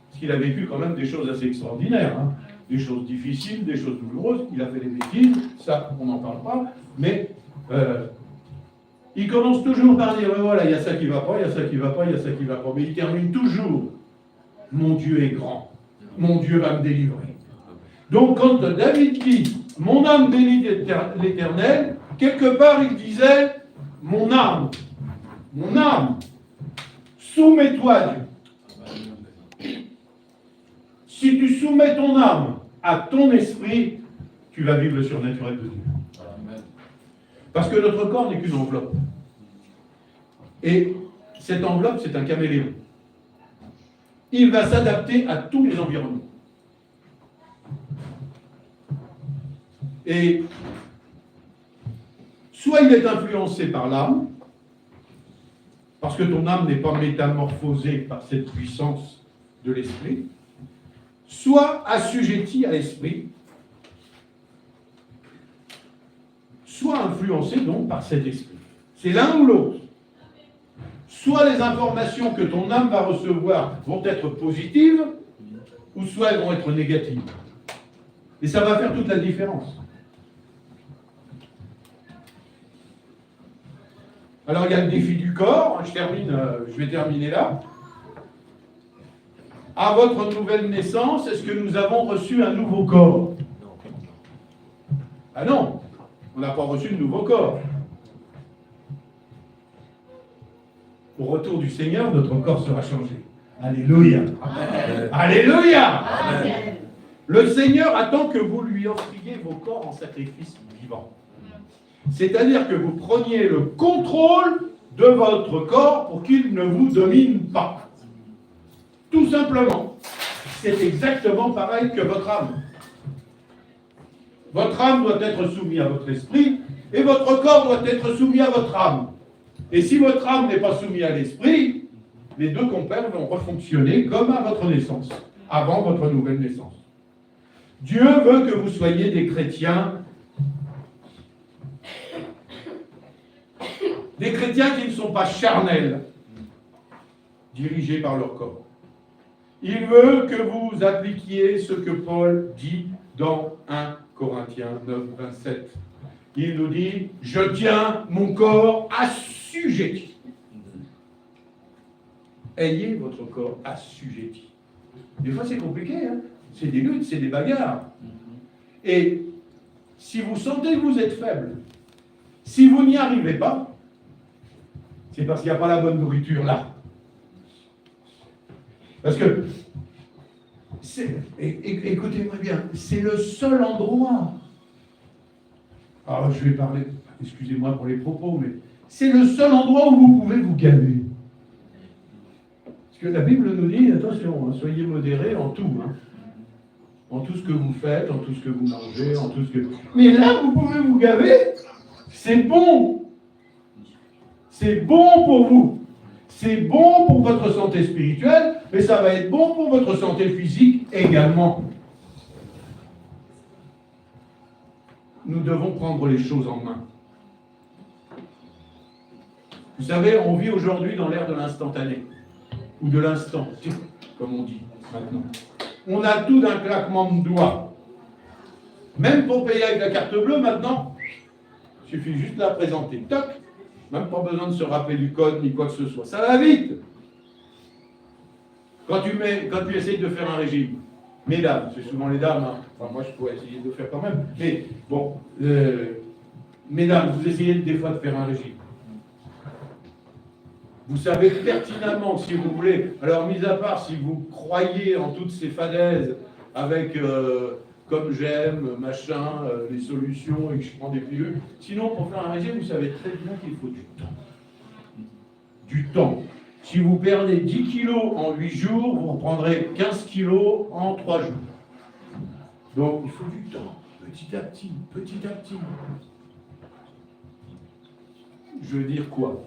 Parce qu'il a vécu quand même des choses assez extraordinaires, hein. Des choses difficiles, des choses douloureuses. Il a fait des bêtises, ça, on n'en parle pas. Mais il commence toujours par dire, voilà, il y a ça qui ne va pas, il y a ça qui ne va pas, il y a ça qui ne va pas. Mais il termine toujours mon Dieu est grand. Mon Dieu va me délivrer. Donc quand David dit, mon âme bénit l'Éternel, quelque part il disait, mon âme, soumets-toi à Dieu. Si tu soumets ton âme à ton esprit, tu vas vivre le surnaturel de Dieu. Parce que notre corps n'est qu'une enveloppe. Et cette enveloppe, c'est un caméléon. Il va s'adapter à tous les environnements. Et soit il est influencé par l'âme, parce que ton âme n'est pas métamorphosée par cette puissance de l'esprit, soit assujetti à l'esprit, soit influencé donc par cet esprit. C'est l'un ou l'autre. Soit les informations que ton âme va recevoir vont être positives, ou soit elles vont être négatives. Et ça va faire toute la différence. Alors il y a le défi du corps, je vais terminer là. À votre nouvelle naissance, est-ce que nous avons reçu un nouveau corps? Ah non, on n'a pas reçu de nouveau corps. Au retour du Seigneur, notre corps sera changé. Alléluia. Amen. Alléluia. Amen. Le Seigneur attend que vous lui offriez vos corps en sacrifice vivant. C'est-à-dire que vous preniez le contrôle de votre corps pour qu'il ne vous domine pas. Tout simplement. C'est exactement pareil que votre âme. Votre âme doit être soumise à votre esprit et votre corps doit être soumis à votre âme. Et si votre âme n'est pas soumise à l'esprit, les deux compères vont refonctionner comme à votre naissance, avant votre nouvelle naissance. Dieu veut que vous soyez des chrétiens qui ne sont pas charnels, dirigés par leur corps. Il veut que vous appliquiez ce que Paul dit dans 1 Corinthiens 9, 27. Il nous dit, je tiens mon corps assujetti. Ayez votre corps assujetti. Des fois c'est compliqué, hein? C'est des luttes, c'est des bagarres. Et si vous sentez que vous êtes faible, si vous n'y arrivez pas, c'est parce qu'il n'y a pas la bonne nourriture là. Parce que, écoutez-moi bien, c'est le seul endroit. Alors je vais parler, excusez-moi pour les propos, mais c'est le seul endroit où vous pouvez vous calmer. Parce que la Bible nous dit, attention, hein, soyez modérés en tout. Hein. En tout ce que vous faites, en tout ce que vous mangez, en tout ce que... Mais là, vous pouvez vous gaver. C'est bon. C'est bon pour vous. C'est bon pour votre santé spirituelle, mais ça va être bon pour votre santé physique également. Nous devons prendre les choses en main. Vous savez, on vit aujourd'hui dans l'ère de l'instantané, ou de l'instant, comme on dit maintenant. On a tout d'un claquement de doigts. Même pour payer avec la carte bleue, maintenant, il suffit juste de la présenter. Toc. Même pas besoin de se rappeler du code ni quoi que ce soit. Ça va vite. Quand tu essayes de faire un régime, mesdames, c'est souvent les dames, hein. Enfin moi je pourrais essayer de le faire quand même, mais bon, mesdames, vous essayez des fois de faire un régime. Vous savez pertinemment si vous voulez, alors mis à part si vous croyez en toutes ces fadaises avec comme j'aime, machin, les solutions et que je prends des pilules, sinon pour faire un régime, vous savez très bien qu'il faut du temps. Du temps. Si vous perdez 10 kilos en 8 jours, vous reprendrez 15 kilos en 3 jours. Donc il faut du temps, petit à petit, petit à petit. Je veux dire quoi?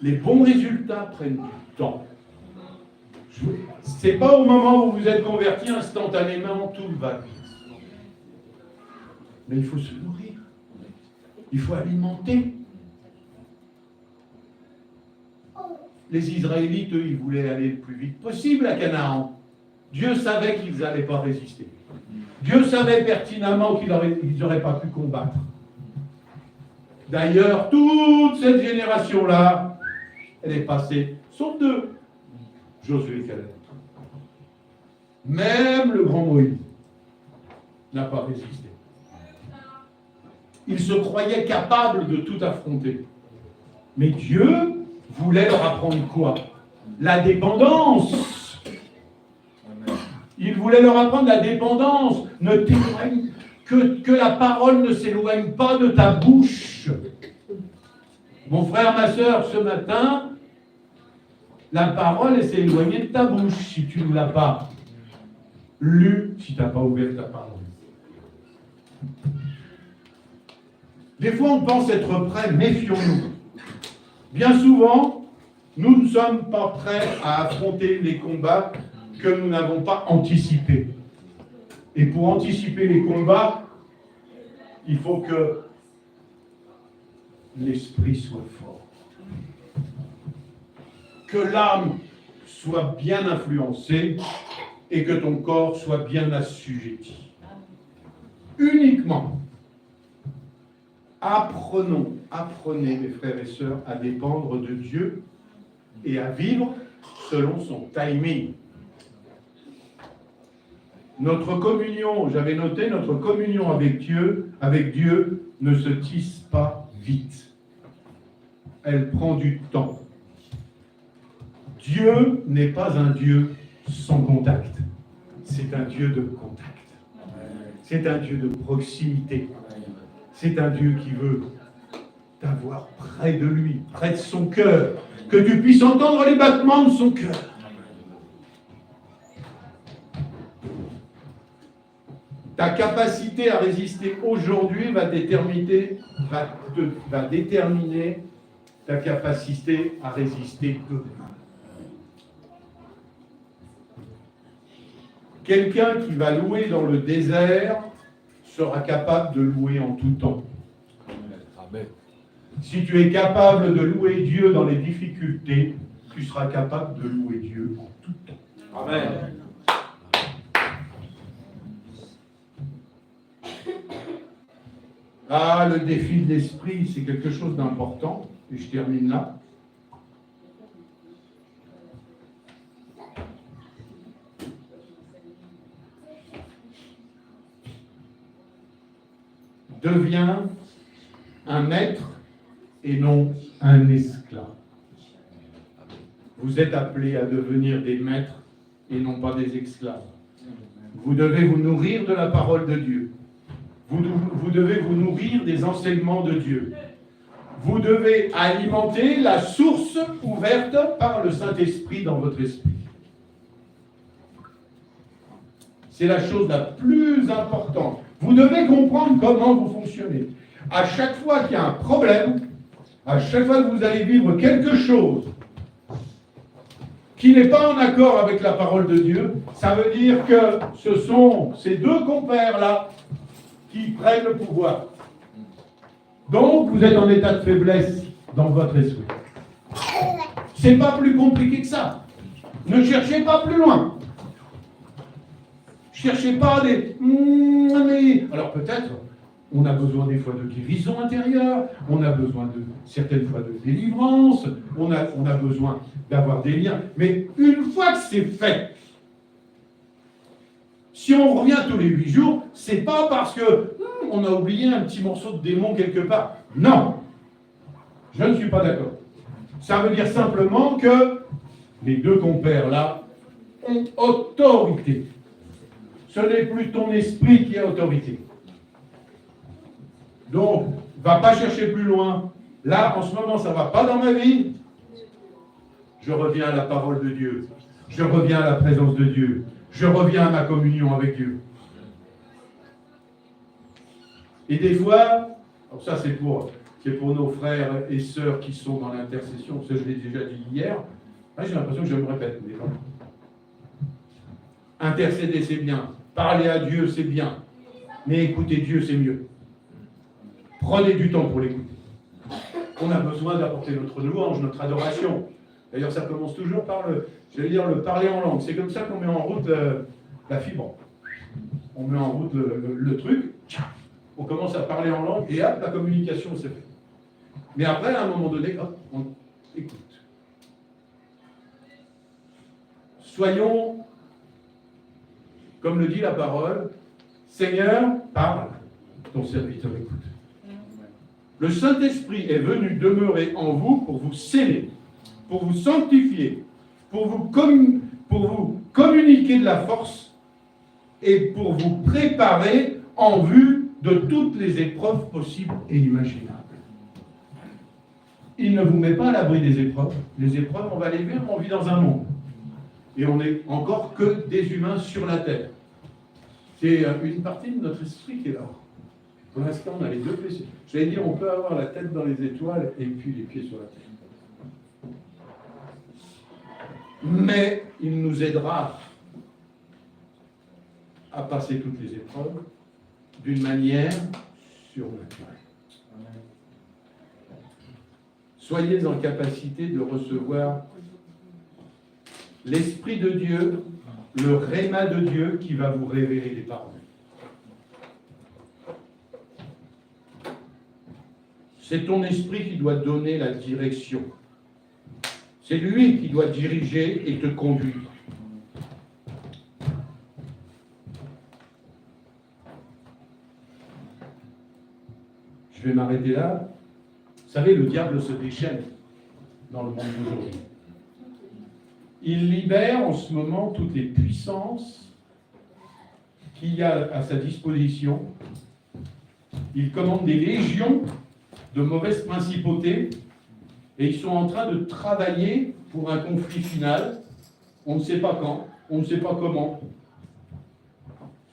Les bons résultats prennent du temps. C'est pas au moment où vous êtes converti instantanément, tout va vite. Mais il faut se nourrir. Il faut alimenter. Les Israélites, eux, ils voulaient aller le plus vite possible à Canaan. Dieu savait qu'ils n'allaient pas résister. Dieu savait pertinemment qu'ils n'auraient pas pu combattre. D'ailleurs, toute cette génération-là, elle est passée, sauf deux, Josué et Caleb. Même le grand Moïse n'a pas résisté. Il se croyait capable de tout affronter. Mais Dieu voulait leur apprendre quoi? La dépendance. Il voulait leur apprendre la dépendance. Ne t'éloigne, que la parole ne s'éloigne pas de ta bouche. Mon frère, ma soeur, ce matin, la parole elle s'est éloignée de ta bouche si tu ne l'as pas lue, si tu n'as pas ouvert ta parole. Des fois, on pense être prêt, méfions-nous. Bien souvent, nous ne sommes pas prêts à affronter les combats que nous n'avons pas anticipés. Et pour anticiper les combats, il faut que l'esprit soit fort. Que l'âme soit bien influencée et que ton corps soit bien assujetti. Uniquement. Apprenez, mes frères et sœurs, à dépendre de Dieu et à vivre selon son timing. Notre communion, j'avais noté, notre communion avec Dieu ne se tisse pas vite. Elle prend du temps. Dieu n'est pas un Dieu sans contact. C'est un Dieu de contact. C'est un Dieu de proximité. C'est un Dieu qui veut t'avoir près de lui, près de son cœur, que tu puisses entendre les battements de son cœur. Ta capacité à résister aujourd'hui va déterminer ta capacité à résister demain. Quelqu'un qui va louer dans le désert sera capable de louer en tout temps. Amen. Si tu es capable de louer Dieu dans les difficultés, tu seras capable de louer Dieu en tout temps. Amen. Ah, le défi de l'esprit, c'est quelque chose d'important. Et je termine là. Deviens un maître et non un esclave. Vous êtes appelés à devenir des maîtres et non pas des esclaves. Vous devez vous nourrir de la parole de Dieu. Vous devez vous nourrir des enseignements de Dieu. Vous devez alimenter la source ouverte par le Saint-Esprit dans votre esprit. C'est la chose la plus importante. Vous devez comprendre comment vous fonctionnez. À chaque fois qu'il y a un problème, à chaque fois que vous allez vivre quelque chose qui n'est pas en accord avec la parole de Dieu, ça veut dire que ce sont ces deux compères-là qui prennent le pouvoir. Donc, vous êtes en état de faiblesse dans votre esprit. C'est pas plus compliqué que ça. Ne cherchez pas plus loin. Cherchez pas des... Alors peut-être, on a besoin des fois de guérison intérieure, on a besoin de certaines fois de délivrance, on a besoin d'avoir des liens. Mais une fois que c'est fait, si on revient tous les 8 jours, c'est pas parce que on a oublié un petit morceau de démon quelque part. Non, je ne suis pas d'accord. Ça veut dire simplement que les deux compères là ont autorité. Ce n'est plus ton esprit qui a autorité. Donc, va pas chercher plus loin. Là, en ce moment, ça ne va pas dans ma vie. Je reviens à la parole de Dieu. Je reviens à la présence de Dieu. Je reviens à ma communion avec Dieu. Et des fois, alors ça c'est pour nos frères et sœurs qui sont dans l'intercession, ça je l'ai déjà dit hier, j'ai l'impression que je me répète. Mais non. Intercéder c'est bien, parler à Dieu c'est bien, mais écouter Dieu c'est mieux. Prenez du temps pour l'écouter. On a besoin d'apporter notre louange, notre adoration. D'ailleurs ça commence toujours par le parler en langue. C'est comme ça qu'on met en route la fibre. On met en route le truc, on commence à parler en langue et hop, la communication s'est faite. Mais après, à un moment donné, hop, on écoute. comme le dit la parole, Seigneur, parle, ton serviteur écoute. Le Saint-Esprit est venu demeurer en vous pour vous sceller, pour vous sanctifier, pour vous communiquer de la force et pour vous préparer en vue de toutes les épreuves possibles et imaginables. Il ne vous met pas à l'abri des épreuves. Les épreuves, on va les vivre, on vit dans un monde. Et on n'est encore que des humains sur la terre. C'est une partie de notre esprit qui est là. Pour l'instant, on a les deux pieds. J'allais dire, on peut avoir la tête dans les étoiles et puis les pieds sur la terre. Mais il nous aidera à passer toutes les épreuves d'une manière surnaturelle. Soyez en capacité de recevoir l'Esprit de Dieu, le Réma de Dieu qui va vous révéler les paroles. C'est ton esprit qui doit donner la direction. C'est lui qui doit diriger et te conduire. Je vais m'arrêter là. Vous savez, le diable se déchaîne dans le monde d'aujourd'hui. Il libère en ce moment toutes les puissances qu'il y a à sa disposition. Il commande des légions de mauvaises principautés et ils sont en train de travailler pour un conflit final. On ne sait pas quand, on ne sait pas comment.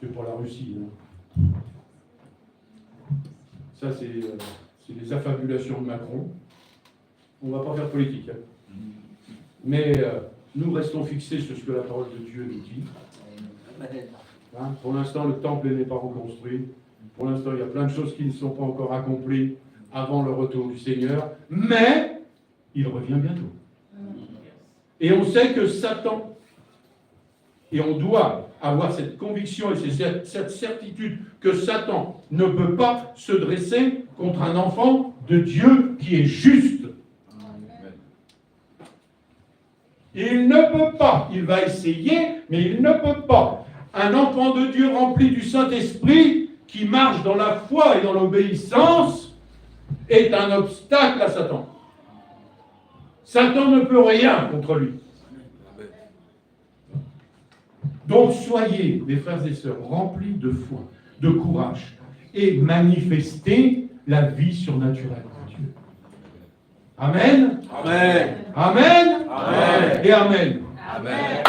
C'est pour la Russie. Hein. Ça, c'est les affabulations de Macron. On ne va pas faire politique. Hein. Mais nous restons fixés sur ce que la parole de Dieu nous dit. Hein, pour l'instant, le temple n'est pas reconstruit. Pour l'instant, il y a plein de choses qui ne sont pas encore accomplies avant le retour du Seigneur. Mais il revient bientôt. Et on sait que Satan, et on doit avoir cette conviction et cette certitude que Satan ne peut pas se dresser contre un enfant de Dieu qui est juste. Il ne peut pas, il va essayer, mais il ne peut pas. Un enfant de Dieu rempli du Saint-Esprit, qui marche dans la foi et dans l'obéissance, est un obstacle à Satan. Satan ne peut rien contre lui. Donc soyez, mes frères et sœurs, remplis de foi, de courage, et manifestez la vie surnaturelle de Dieu. Amen. Amen. Amen. Amen. Et Amen. Amen.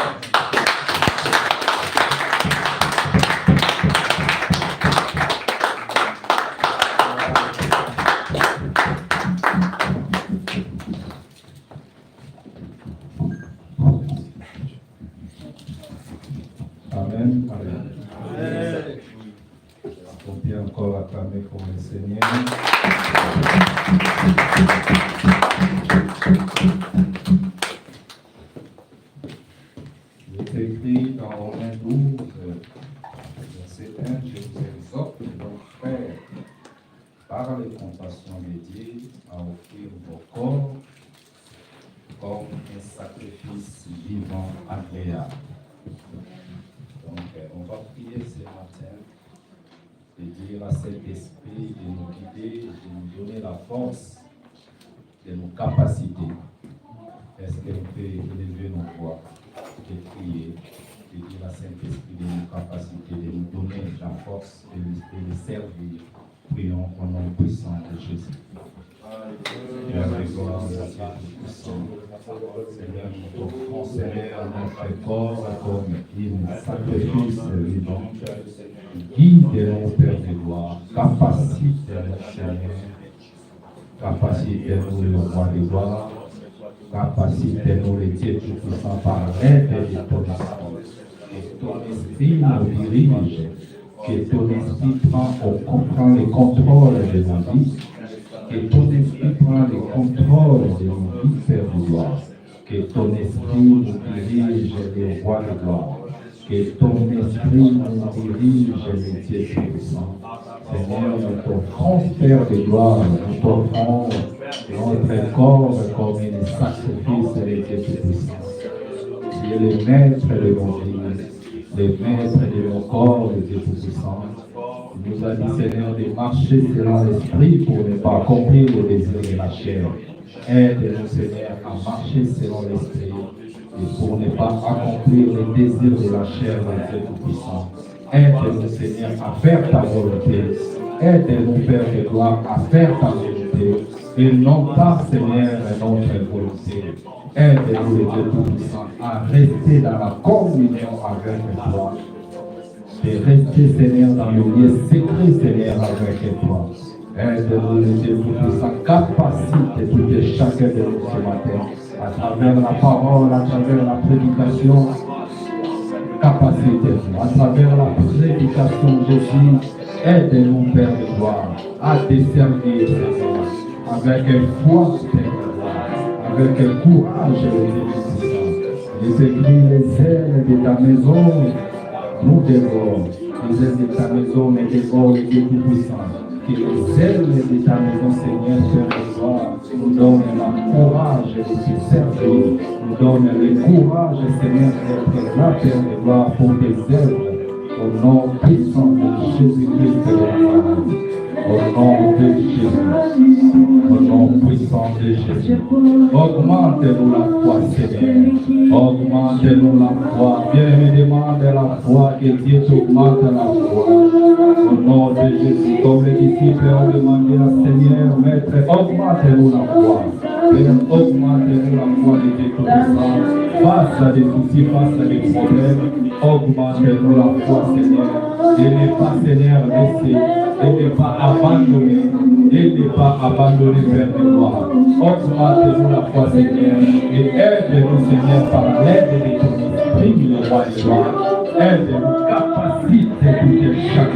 Amen. Amen. On peut encore acclamer pour le Seigneur. Il est écrit dans Romains 12, verset 1, je vous exhorte donc, frères, par les compassions dédiées, à offrir vos corps comme un sacrifice vivant agréable. Donc, on va prier ce matin et dire à cet esprit de nous guider, de nous donner la force de nos capacités. Est-ce qu'on peut élever nos voix et prier, et dire à Saint-Esprit de nos capacités, de nous donner la force et de servir. Prions au nom puissant de Jésus. Seigneur, gloire, Seigneur, nous offrons, Seigneur, notre corps comme un sacrifice vivant. Guide-nous, Père de gloire, capacite-nous, Seigneur, capacite-nous, le roi de gloire, capacite-nous, le Dieu tout-puissant, par l'aide de ton esprit. Que ton esprit nous dirige, que ton esprit prend le contrôle de nos vies. Que ton esprit prend le contrôle de nos vies, Père de gloire. Que ton esprit nous dirige, le roi de gloire. Que ton esprit nous dirige, le Dieu puissant. Seigneur, nous t'offrons, Père de gloire, nous t'offrons notre corps comme un sacrifice, le Dieu puissant. Tu es le maître de nos vies. les maîtres de nos corps, les Dieu Tout-Puissant. Il nous a dit, Seigneur, de marcher selon l'esprit pour ne pas accomplir les désirs de la chair. Aide-nous, Seigneur, à marcher selon l'esprit et pour ne pas accomplir les désirs de la chair, les Dieu Tout-Puissant. Aide-nous, Seigneur, à faire ta volonté. Aide-nous, Père de gloire, à faire ta volonté. Et non pas, Seigneur, notre volonté. Aide-nous, les Dieu Tout-Puissant, à rester dans la communion avec toi. Et rester, Seigneur, dans le lieu secret, Seigneur, avec toi. Aide-nous, les Dieu Tout-Puissant, capacite tout et chacun de nous ce matin, à travers la parole, à travers la prédication. Capacité, à travers la prédication de Jésus, aide-nous, Père de gloire, à desservir, Seigneur, avec une foi, Père de gloire, avec un courage, les écrits, les ailes de ta maison, nous dévorons, les ailes de ta maison, mais dévorent les Dieu Tout-Puissant. Que les ailes de ta maison, Seigneur, Père de gloire, nous donnent le courage de te servir, nous donnent le courage, Seigneur, d'être là, Père de gloire, pour tes œuvres, au nom puissant de Jésus-Christ de Nazareth. Au nom de Jésus, au nom puissant de Jésus, augmente-nous la foi, Seigneur, augmente-nous la foi, bien-aimé, demande la foi, que Dieu t'augmente la foi, au nom de Jésus, comme les disciples ont demandé à Seigneur, Maître, augmente-nous la foi, Père, augmente-nous la foi de Dieu Tout-Puissant, face à des soucis, face à des problèmes, augmente-nous la foi, Seigneur, et n'est pas, Seigneur, laissé, et n'est pas abandonné, et n'est pas abandonné, Père de gloire. Augmente-nous la foi, Seigneur, et aide-nous, Seigneur, par l'aide de ton esprit, le roi de gloire. Aide-nous, capacite tout et chacun.